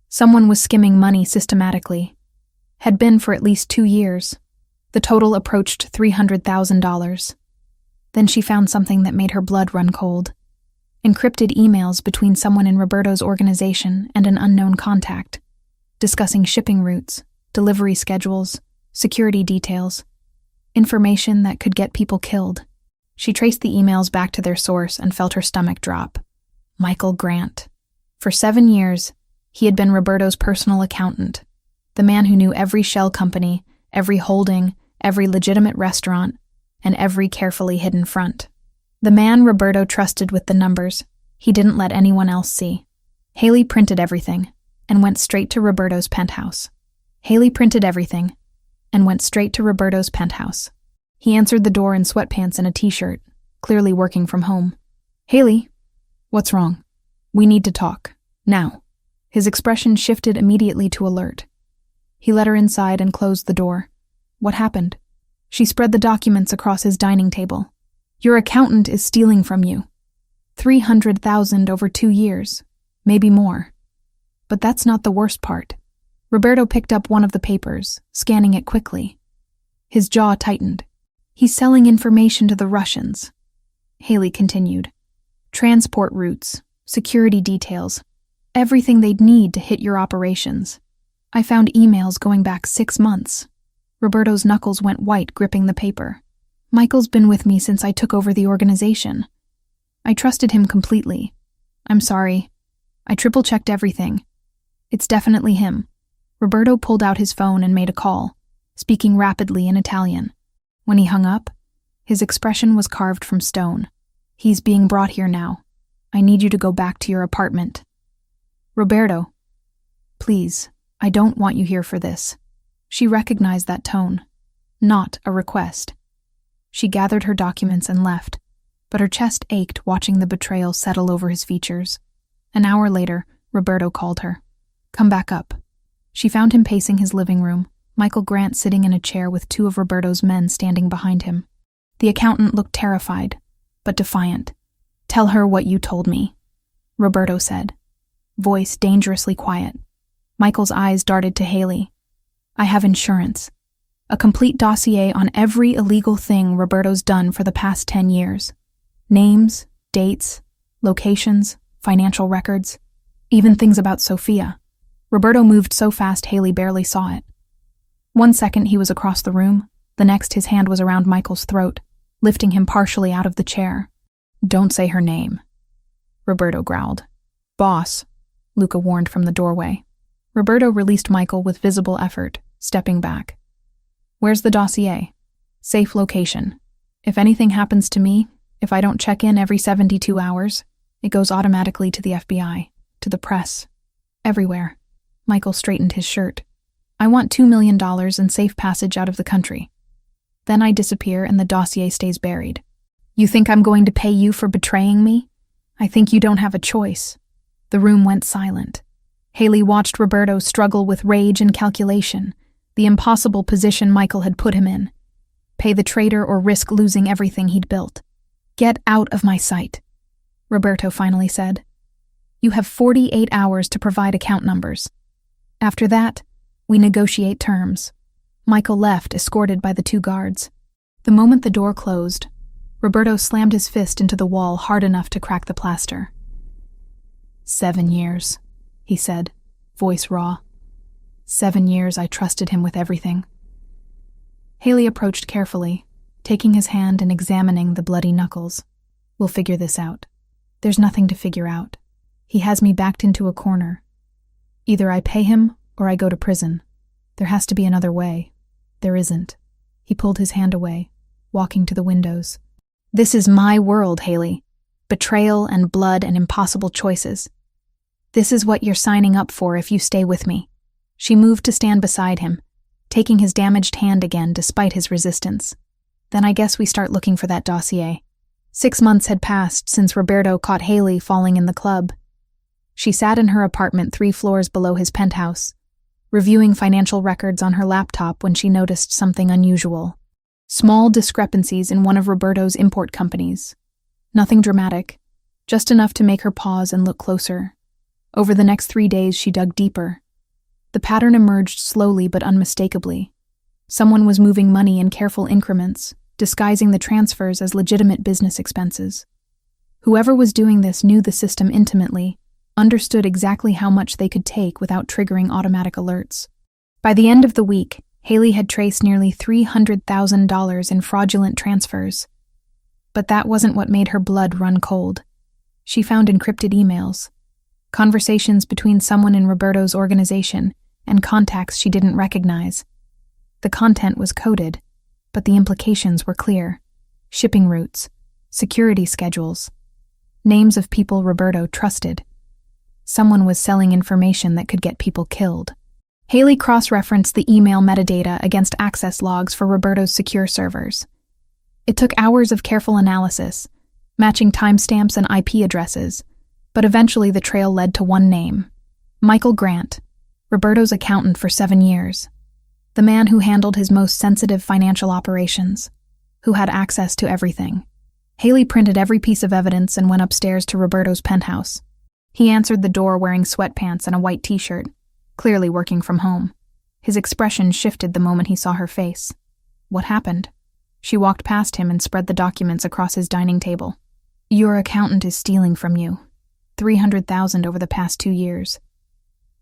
Someone was skimming money systematically. Had been for at least 2 years. The total approached $300,000. Then she found something that made her blood run cold. Encrypted emails between someone in Roberto's organization and an unknown contact, discussing shipping routes, delivery schedules, security details, information that could get people killed. She traced the emails back to their source and felt her stomach drop. Michael Grant. For 7 years, he had been Roberto's personal accountant, the man who knew every shell company, every holding, every legitimate restaurant, and every carefully hidden front. The man Roberto trusted with the numbers he didn't let anyone else see. Haley printed everything and went straight to Roberto's penthouse. He answered the door in sweatpants and a t-shirt, clearly working from home. "Haley, what's wrong? We need to talk. Now." His expression shifted immediately to alert. He let her inside and closed the door. "What happened?" She spread the documents across his dining table. "Your accountant is stealing from you. $300,000 over 2 years, maybe more. But that's not the worst part." Roberto picked up one of the papers, scanning it quickly. His jaw tightened. "He's selling information to the Russians," Haley continued. "Transport routes, security details, Everything they'd need to hit your operations. I found emails going back 6 months. Roberto's knuckles went white gripping the paper. Michael's been with me since I took over the organization. I trusted him completely. I'm sorry. I triple-checked everything. It's definitely him. Roberto pulled out his phone and made a call, speaking rapidly in Italian. When he hung up, his expression was carved from stone. He's being brought here now. I need you to go back to your apartment. Roberto, please, I don't want you here for this. She recognized that tone. Not a request. She gathered her documents and left, but her chest ached watching the betrayal settle over his features. An hour later, Roberto called her. Come back up. She found him pacing his living room, Michael Grant sitting in a chair with 2 of Roberto's men standing behind him. The accountant looked terrified, but defiant. Tell her what you told me, Roberto said, voice dangerously quiet. Michael's eyes darted to Haley. I have insurance. A complete dossier on every illegal thing Roberto's done for the past 10 years. Names, dates, locations, financial records, even things about Sophia. Roberto moved so fast Haley barely saw it. 1 second he was across the room, the next his hand was around Michael's throat, lifting him partially out of the chair. Don't say her name, Roberto growled. Boss, Luca warned from the doorway. Roberto released Michael with visible effort, stepping back. Where's the dossier? Safe location. If anything happens to me, if I don't check in every 72 hours, it goes automatically to the FBI, to the press, everywhere. Michael straightened his shirt. I want $2 million and safe passage out of the country. Then I disappear and the dossier stays buried. You think I'm going to pay you for betraying me? I think you don't have a choice. The room went silent. Haley watched Roberto struggle with rage and calculation, the impossible position Michael had put him in. Pay the traitor or risk losing everything he'd built. Get out of my sight, Roberto finally said. You have 48 hours to provide account numbers. After that, we negotiate terms. Michael left, escorted by the 2 guards. The moment the door closed, Roberto slammed his fist into the wall hard enough to crack the plaster. 7 years, he said, voice raw. 7 years I trusted him with everything. Haley approached carefully, taking his hand and examining the bloody knuckles. We'll figure this out. There's nothing to figure out. He has me backed into a corner. Either I pay him or I go to prison. There has to be another way. There isn't. He pulled his hand away, walking to the windows. This is my world, Haley. Betrayal and blood and impossible choices. This is what you're signing up for if you stay with me. She moved to stand beside him, taking his damaged hand again despite his resistance. Then I guess we start looking for that dossier. 6 months had passed since Roberto caught Haley falling in the club. She sat in her apartment 3 floors below his penthouse, reviewing financial records on her laptop when she noticed something unusual. Small discrepancies in one of Roberto's import companies. Nothing dramatic, just enough to make her pause and look closer. Over the next 3 days, she dug deeper. The pattern emerged slowly but unmistakably. Someone was moving money in careful increments, disguising the transfers as legitimate business expenses. Whoever was doing this knew the system intimately, understood exactly how much they could take without triggering automatic alerts. By the end of the week, Haley had traced nearly $300,000 in fraudulent transfers. But that wasn't what made her blood run cold. She found encrypted emails, conversations between someone in Roberto's organization and contacts she didn't recognize. The content was coded, but the implications were clear. Shipping routes, security schedules, names of people Roberto trusted. Someone was selling information that could get people killed. Haley cross-referenced the email metadata against access logs for Roberto's secure servers. It took hours of careful analysis, matching timestamps and IP addresses, but eventually the trail led to one name: Michael Grant, Roberto's accountant for 7 years. The man who handled his most sensitive financial operations, who had access to everything. Haley printed every piece of evidence and went upstairs to Roberto's penthouse. He answered the door wearing sweatpants and a white t-shirt, clearly working from home. His expression shifted the moment he saw her face. What happened? She walked past him and spread the documents across his dining table. Your accountant is stealing from you. $300,000 over the past 2 years.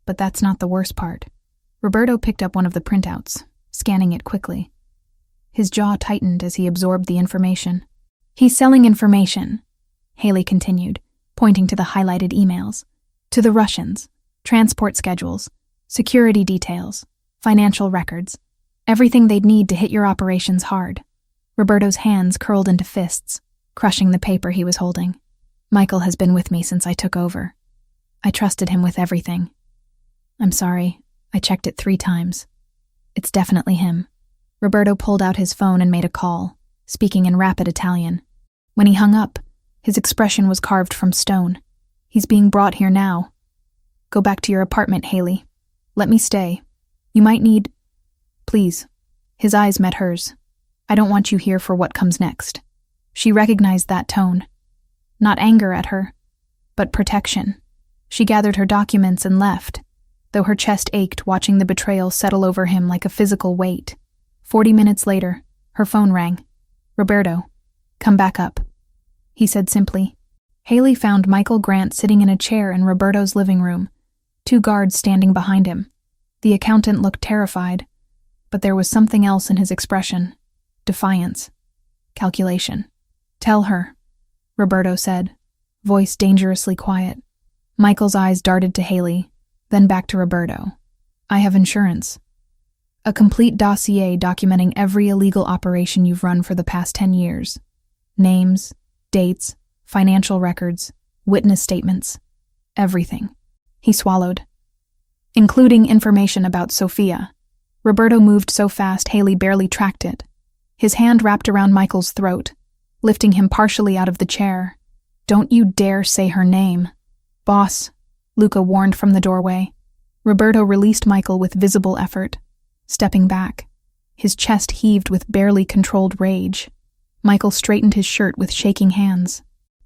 But that's not the worst part. Roberto picked up one of the printouts, scanning it quickly. His jaw tightened as he absorbed the information. "He's selling information," Haley continued, pointing to the highlighted emails. "To the Russians. Transport schedules, security details, financial records. Everything they'd need to hit your operations hard." Roberto's hands curled into fists, crushing the paper he was holding. "Michael has been with me since I took over. I trusted him with everything. I'm sorry, I checked it 3 times. It's definitely him." Roberto pulled out his phone and made a call, speaking in rapid Italian. When he hung up, his expression was carved from stone. "He's being brought here now. Go back to your apartment, Haley. Let me stay. You might need... Please." His eyes met hers. "I don't want you here for what comes next." She recognized that tone. Not anger at her, but protection. She gathered her documents and left, though her chest ached watching the betrayal settle over him like a physical weight. 40 minutes later, her phone rang. "Roberto, come back up," he said simply. Haley found Michael Grant sitting in a chair in Roberto's living room, 2 guards standing behind him. The accountant looked terrified, but there was something else in his expression. Defiance. Calculation. "Tell her," Roberto said, voice dangerously quiet. Michael's eyes darted to Haley, then back to Roberto. "I have insurance. A complete dossier documenting every illegal operation you've run for the past 10 years. Names, dates, financial records, witness statements. Everything." He swallowed. "Including information about Sophia." Roberto moved so fast Haley barely tracked it. His hand wrapped around Michael's throat, lifting him partially out of the chair. "Don't you dare say her name." "Boss," Luca warned from the doorway. Roberto released Michael with visible effort, stepping back. His chest heaved with barely controlled rage. Michael straightened his shirt with shaking hands.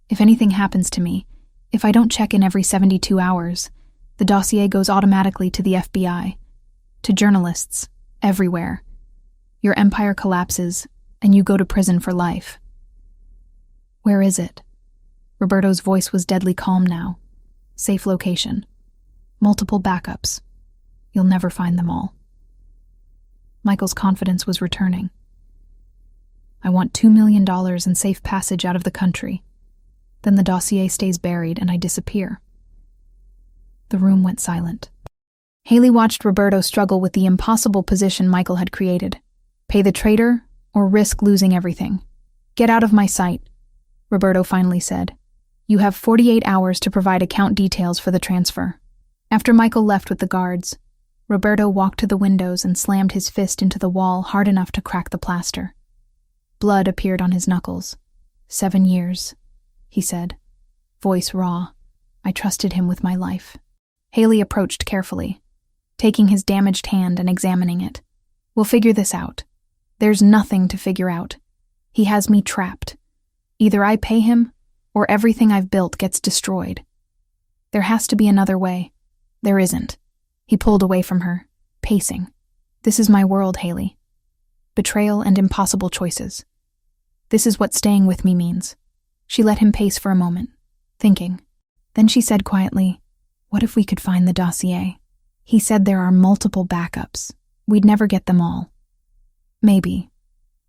"If anything happens to me, if I don't check in every 72 hours, the dossier goes automatically to the FBI, to journalists, everywhere. Your empire collapses, and you go to prison for life." "Where is it?" Roberto's voice was deadly calm now. "Safe location. Multiple backups. You'll never find them all." Michael's confidence was returning. "I want $2 million and safe passage out of the country. Then the dossier stays buried and I disappear." The room went silent. Haley watched Roberto struggle with the impossible position Michael had created. Pay the traitor or risk losing everything. "Get out of my sight," Roberto finally said. "You have 48 hours to provide account details for the transfer." After Michael left with the guards, Roberto walked to the windows and slammed his fist into the wall hard enough to crack the plaster. Blood appeared on his knuckles. 7 years, he said, voice raw. "I trusted him with my life." Haley approached carefully, taking his damaged hand and examining it. "We'll figure this out." "There's nothing to figure out. He has me trapped. Either I pay him, or everything I've built gets destroyed. There has to be another way." "There isn't." He pulled away from her, pacing. "This is my world, Haley. Betrayal and impossible choices. This is what staying with me means." She let him pace for a moment, thinking. Then she said quietly, "What if we could find the dossier? He said there are multiple backups. We'd never get them all." "Maybe,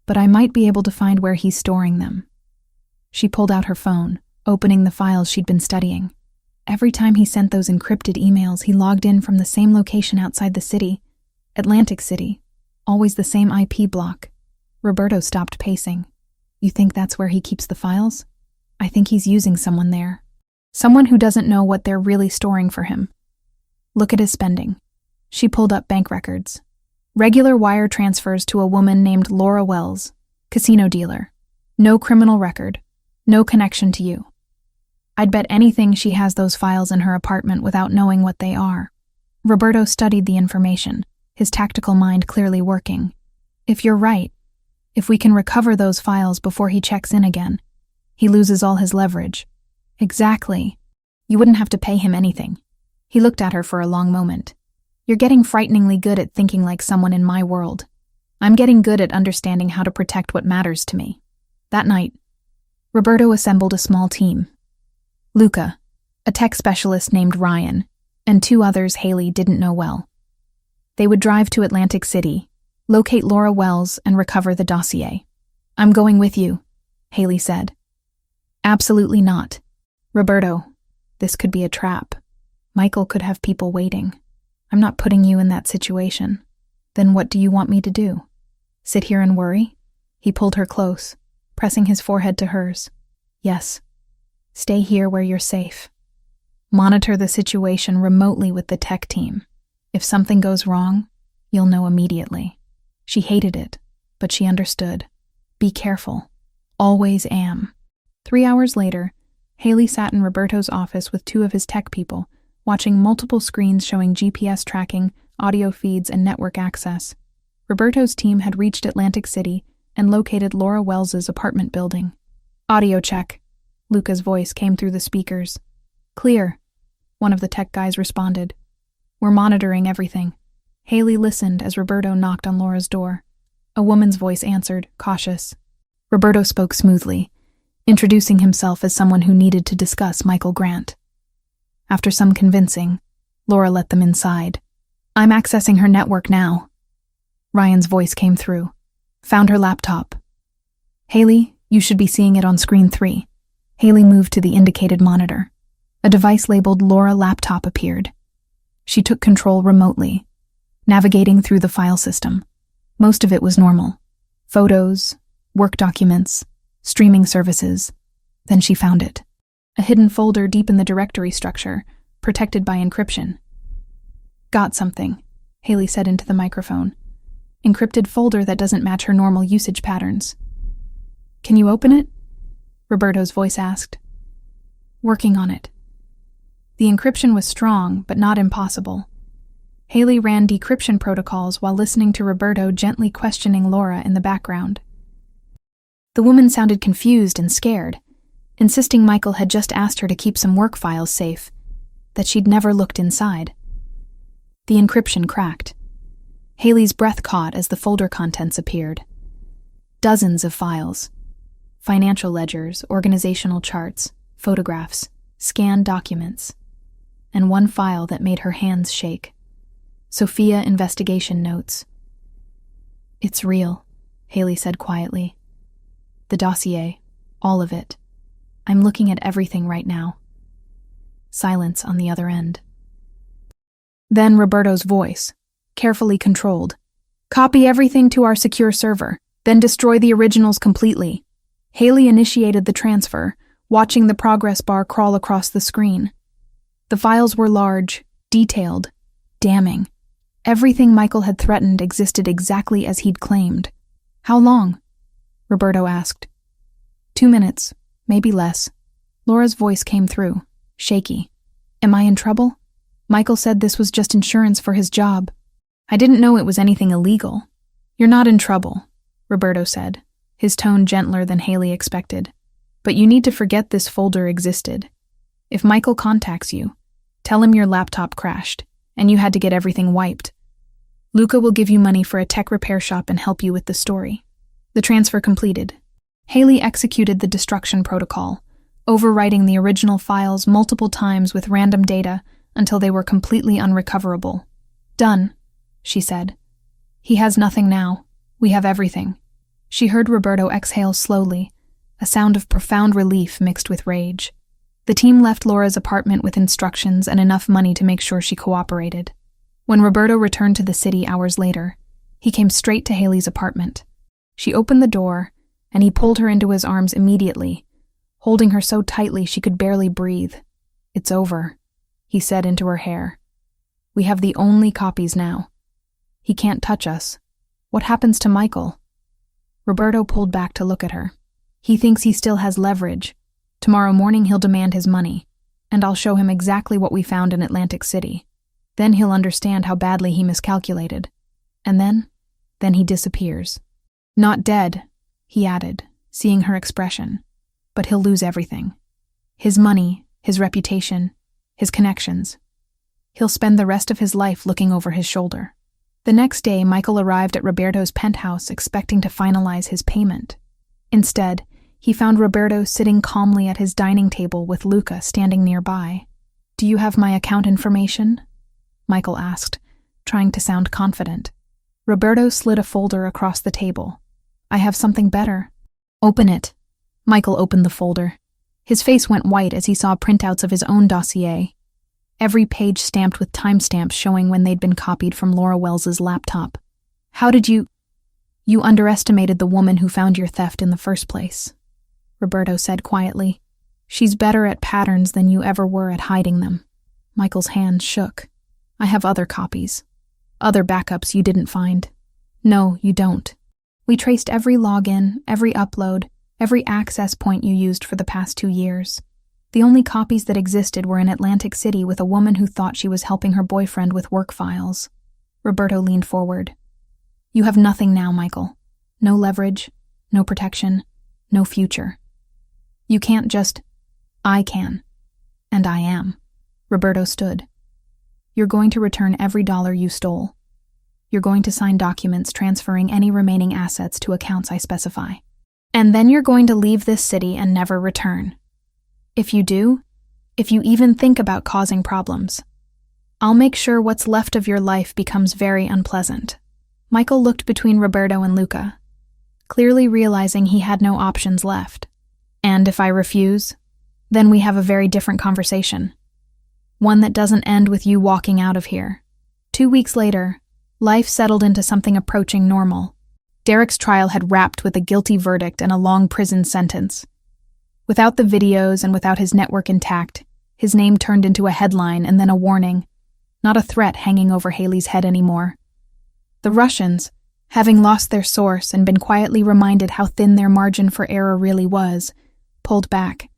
but I might be able to find where he's storing them." She pulled out her phone, opening the files she'd been studying. Every time he sent those encrypted emails, he logged in from the same location outside the city, Atlantic City, always the same IP block. Roberto stopped pacing. "You think that's where he keeps the files?" "I think he's using someone there. Someone who doesn't know what they're really storing for him. Look at his spending." She pulled up bank records. Regular wire transfers to a woman named Laura Wells, casino dealer. No criminal record. No connection to you. I'd bet anything she has those files in her apartment without knowing what they are. Roberto studied the information, his tactical mind clearly working. If you're right, if we can recover those files before he checks in again, he loses all his leverage. Exactly. You wouldn't have to pay him anything. He looked at her for a long moment. "You're getting frighteningly good at thinking like someone in my world. I'm getting good at understanding how to protect what matters to me." That night, Roberto assembled a small team. Luca, a tech specialist named Ryan, and 2 others Haley didn't know well. They would drive to Atlantic City, locate Laura Wells, and recover the dossier. "I'm going with you," Haley said. "Absolutely not. Roberto, this could be a trap. Michael could have people waiting. I'm not putting you in that situation. Then what do you want me to do? Sit here and worry?" He pulled her close, pressing his forehead to hers. "Yes. Stay here where you're safe. Monitor the situation remotely with the tech team. If something goes wrong, you'll know immediately." She hated it, but she understood. Be careful. Always am. 3 hours later, Haley sat in Roberto's office with 2 of his tech people, watching multiple screens showing GPS tracking, audio feeds, and network access. Roberto's team had reached Atlantic City and located Laura Wells's apartment building. "Audio check." Luca's voice came through the speakers. "Clear," one of the tech guys responded. "We're monitoring everything." Haley listened as Roberto knocked on Laura's door. A woman's voice answered, cautious. Roberto spoke smoothly, introducing himself as someone who needed to discuss Michael Grant. After some convincing, Laura let them inside. "I'm accessing her network now." Ryan's voice came through. "Found her laptop." "Haley, you should be seeing it on screen 3. Haley moved to the indicated monitor. A device labeled Laura Laptop appeared. She took control remotely, navigating through the file system. Most of it was normal. Photos, work documents, streaming services. Then she found it. A hidden folder deep in the directory structure, protected by encryption. "Got something," Haley said into the microphone. "Encrypted folder that doesn't match her normal usage patterns." "Can you open it?" Roberto's voice asked. "Working on it." The encryption was strong, but not impossible. Haley ran decryption protocols while listening to Roberto gently questioning Laura in the background. The woman sounded confused and scared, insisting Michael had just asked her to keep some work files safe, that she'd never looked inside. The encryption cracked. Haley's breath caught as the folder contents appeared. Dozens of files. Financial ledgers, organizational charts, photographs, scanned documents, and one file that made her hands shake. Sophia investigation notes. "It's real," Haley said quietly. "The dossier, all of it. I'm looking at everything right now." Silence on the other end. Then Roberto's voice, carefully controlled. "Copy everything to our secure server, then destroy the originals completely." Haley initiated the transfer, watching the progress bar crawl across the screen. The files were large, detailed, damning. Everything Michael had threatened existed exactly as he'd claimed. "How long?" Roberto asked. 2 minutes, maybe less. Laura's voice came through, shaky. "Am I in trouble?" Michael said this was just insurance for his job. "I didn't know it was anything illegal." "You're not in trouble," Roberto said, his tone gentler than Haley expected. "But you need to forget this folder existed. If Michael contacts you, tell him your laptop crashed, and you had to get everything wiped. Luca will give you money for a tech repair shop and help you with the story." The transfer completed. Haley executed the destruction protocol, overwriting the original files multiple times with random data until they were completely unrecoverable. "Done," she said. "He has nothing now. We have everything." She heard Roberto exhale slowly, a sound of profound relief mixed with rage. The team left Laura's apartment with instructions and enough money to make sure she cooperated. When Roberto returned to the city hours later, he came straight to Haley's apartment. She opened the door, and he pulled her into his arms immediately, holding her so tightly she could barely breathe. "It's over," he said into her hair. "We have the only copies now. He can't touch us. What happens to Michael?" Roberto pulled back to look at her. "He thinks he still has leverage. Tomorrow morning he'll demand his money, and I'll show him exactly what we found in Atlantic City. Then he'll understand how badly he miscalculated. And then he disappears. Not dead," he added, seeing her expression, "but he'll lose everything. His money, his reputation, his connections. He'll spend the rest of his life looking over his shoulder." The next day, Michael arrived at Roberto's penthouse expecting to finalize his payment. Instead, he found Roberto sitting calmly at his dining table with Luca standing nearby. Do you have my account information? Michael asked, trying to sound confident. Roberto slid a folder across the table. I have something better. Open it. Michael opened the folder. His face went white as he saw printouts of his own dossier, every page stamped with timestamps showing when they'd been copied from Laura Wells's laptop. How did you... You underestimated the woman who found your theft in the first place, Roberto said quietly. She's better at patterns than you ever were at hiding them. Michael's hand shook. I have other copies. Other backups you didn't find. No, you don't. We traced every login, every upload, every access point you used for the past 2 years. The only copies that existed were in Atlantic City with a woman who thought she was helping her boyfriend with work files. Roberto leaned forward. You have nothing now, Michael. No leverage, no protection, no future. You can't just... I can. And I am. Roberto stood. You're going to return every dollar you stole. You're going to sign documents transferring any remaining assets to accounts I specify. And then you're going to leave this city and never return. If you do, if you even think about causing problems, I'll make sure what's left of your life becomes very unpleasant. Michael looked between Roberto and Luca, clearly realizing he had no options left. And if I refuse, then we have a very different conversation. One that doesn't end with you walking out of here. 2 weeks later, life settled into something approaching normal. Derek's trial had wrapped with a guilty verdict and a long prison sentence. Without the videos and without his network intact, his name turned into a headline and then a warning, not a threat hanging over Haley's head anymore. The Russians, having lost their source and been quietly reminded how thin their margin for error really was, pulled back.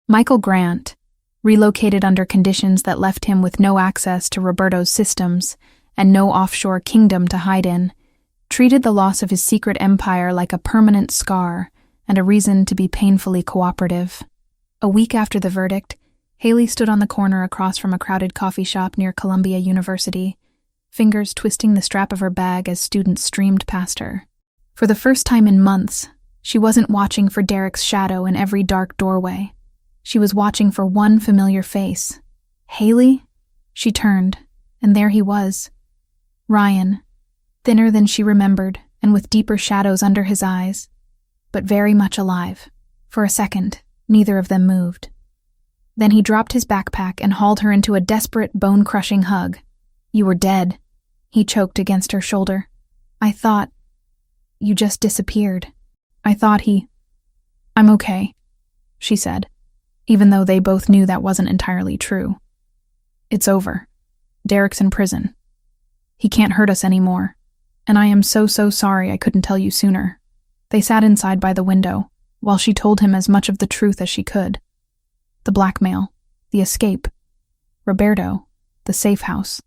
Michael Grant, relocated under conditions that left him with no access to Roberto's systems and no offshore kingdom to hide in, treated the loss of his secret empire like a permanent scar and a reason to be painfully cooperative. A week after the verdict, Haley stood on the corner across from a crowded coffee shop near Columbia University, fingers twisting the strap of her bag as students streamed past her. For the first time in months, she wasn't watching for Derek's shadow in every dark doorway. She was watching for one familiar face. Haley? She turned, and there he was. Ryan, thinner than she remembered and with deeper shadows under his eyes, but very much alive. For a second, neither of them moved. Then he dropped his backpack and hauled her into a desperate, bone-crushing hug. You were dead, he choked against her shoulder. I thought... You just disappeared. I thought I'm okay, she said, even though they both knew that wasn't entirely true. It's over. Derek's in prison. He can't hurt us anymore, and I am so sorry I couldn't tell you sooner. They sat inside by the window, while she told him as much of the truth as she could. The blackmail, the escape, Roberto, the safe house,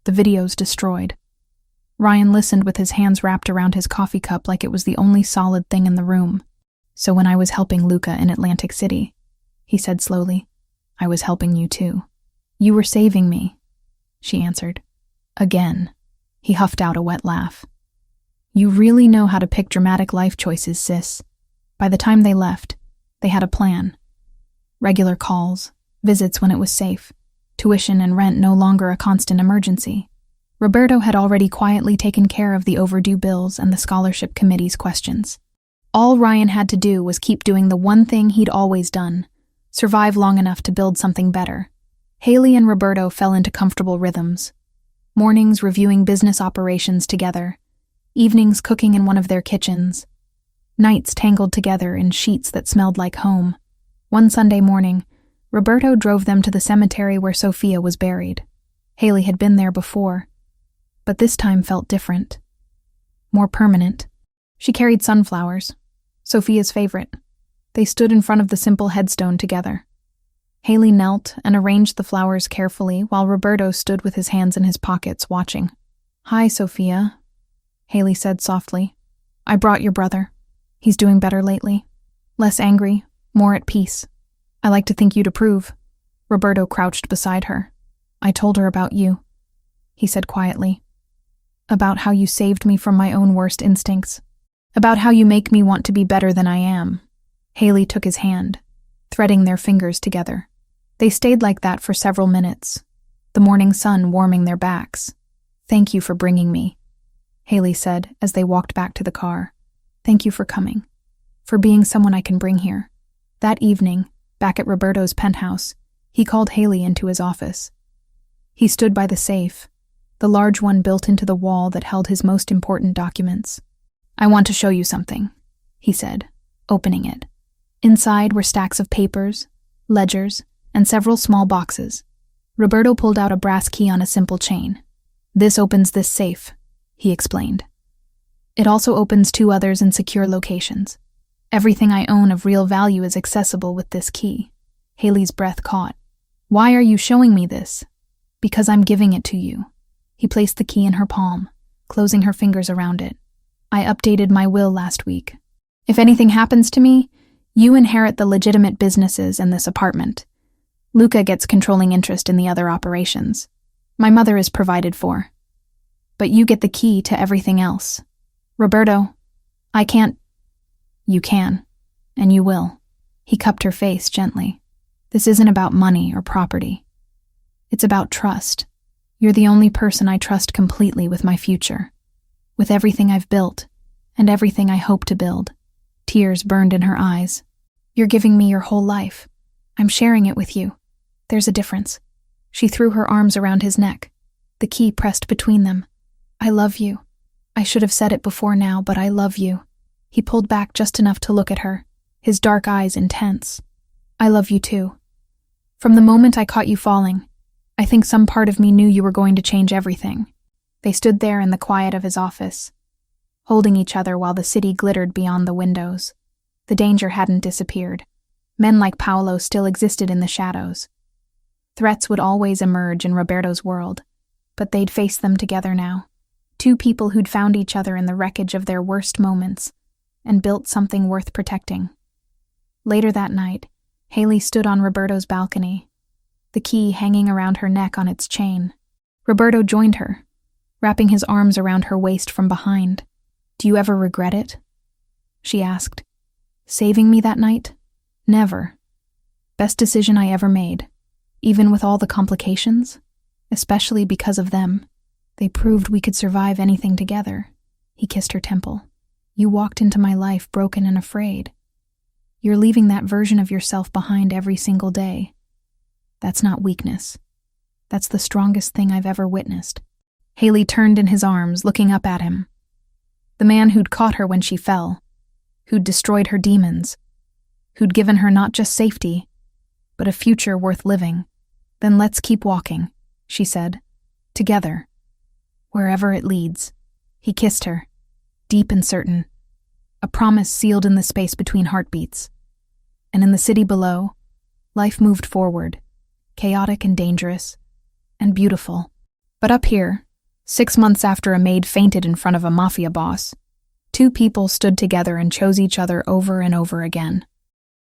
the videos destroyed. Ryan listened with his hands wrapped around his coffee cup like it was the only solid thing in the room. So when I was helping Luca in Atlantic City, he said slowly, I was helping you too. You were saving me, she answered. Again. He huffed out a wet laugh. You really know how to pick dramatic life choices, sis. By the time they left, they had a plan. Regular calls, visits when it was safe, tuition and rent no longer a constant emergency. Roberto had already quietly taken care of the overdue bills and the scholarship committee's questions. All Ryan had to do was keep doing the one thing he'd always done, survive long enough to build something better. Haley and Roberto fell into comfortable rhythms. Mornings reviewing business operations together, evenings cooking in one of their kitchens, nights tangled together in sheets that smelled like home. One Sunday morning, Roberto drove them to the cemetery where Sophia was buried. Haley had been there before, but this time felt different, more permanent. She carried sunflowers, Sophia's favorite. They stood in front of the simple headstone together. Haley knelt and arranged the flowers carefully while Roberto stood with his hands in his pockets watching. Hi, Sophia, Haley said softly. I brought your brother. He's doing better lately. Less angry, more at peace. I like to think you'd approve. Roberto crouched beside her. I told her about you, he said quietly. About how you saved me from my own worst instincts. About how you make me want to be better than I am. Haley took his hand, threading their fingers together. They stayed like that for several minutes, the morning sun warming their backs. "Thank you for bringing me," Haley said as they walked back to the car. "Thank you for coming, for being someone I can bring here." That evening, back at Roberto's penthouse, he called Haley into his office. He stood by the safe, the large one built into the wall that held his most important documents. "I want to show you something," he said, opening it. Inside were stacks of papers, ledgers, and several small boxes. Roberto pulled out a brass key on a simple chain. "This opens this safe," he explained. "It also opens 2 others in secure locations. Everything I own of real value is accessible with this key." Haley's breath caught. "Why are you showing me this?" "Because I'm giving it to you." He placed the key in her palm, closing her fingers around it. "I updated my will last week. If anything happens to me, you inherit the legitimate businesses and this apartment. Luca gets controlling interest in the other operations. My mother is provided for. But you get the key to everything else. Roberto, I can't—" "You can, and you will." He cupped her face gently. "This isn't about money or property. It's about trust. You're the only person I trust completely with my future, with everything I've built, and everything I hope to build." Tears burned in her eyes. "You're giving me your whole life. I'm sharing it with you. There's a difference." She threw her arms around his neck, the key pressed between them. "I love you. I should have said it before now, but I love you." He pulled back just enough to look at her, his dark eyes intense. "I love you too. From the moment I caught you falling, I think some part of me knew you were going to change everything." They stood there in the quiet of his office, holding each other while the city glittered beyond the windows. The danger hadn't disappeared. Men like Paolo still existed in the shadows. Threats would always emerge in Roberto's world, but they'd face them together now. 2 people who'd found each other in the wreckage of their worst moments and built something worth protecting. Later that night, Haley stood on Roberto's balcony, the key hanging around her neck on its chain. Roberto joined her, wrapping his arms around her waist from behind. "Do you ever regret it?" she asked. "Saving me that night? Never. Best decision I ever made, even with all the complications, especially because of them. They proved we could survive anything together." He kissed her temple. "You walked into my life broken and afraid. You're leaving that version of yourself behind every single day. That's not weakness. That's the strongest thing I've ever witnessed." Haley turned in his arms, looking up at him. The man who'd caught her when she fell, who'd destroyed her demons, who'd given her not just safety, but a future worth living. "Then let's keep walking," she said. "Together. Wherever it leads." He kissed her, deep and certain, a promise sealed in the space between heartbeats. And in the city below, life moved forward, chaotic and dangerous, and beautiful. But up here, 6 months after a maid fainted in front of a Mafia boss, 2 people stood together and chose each other over and over again.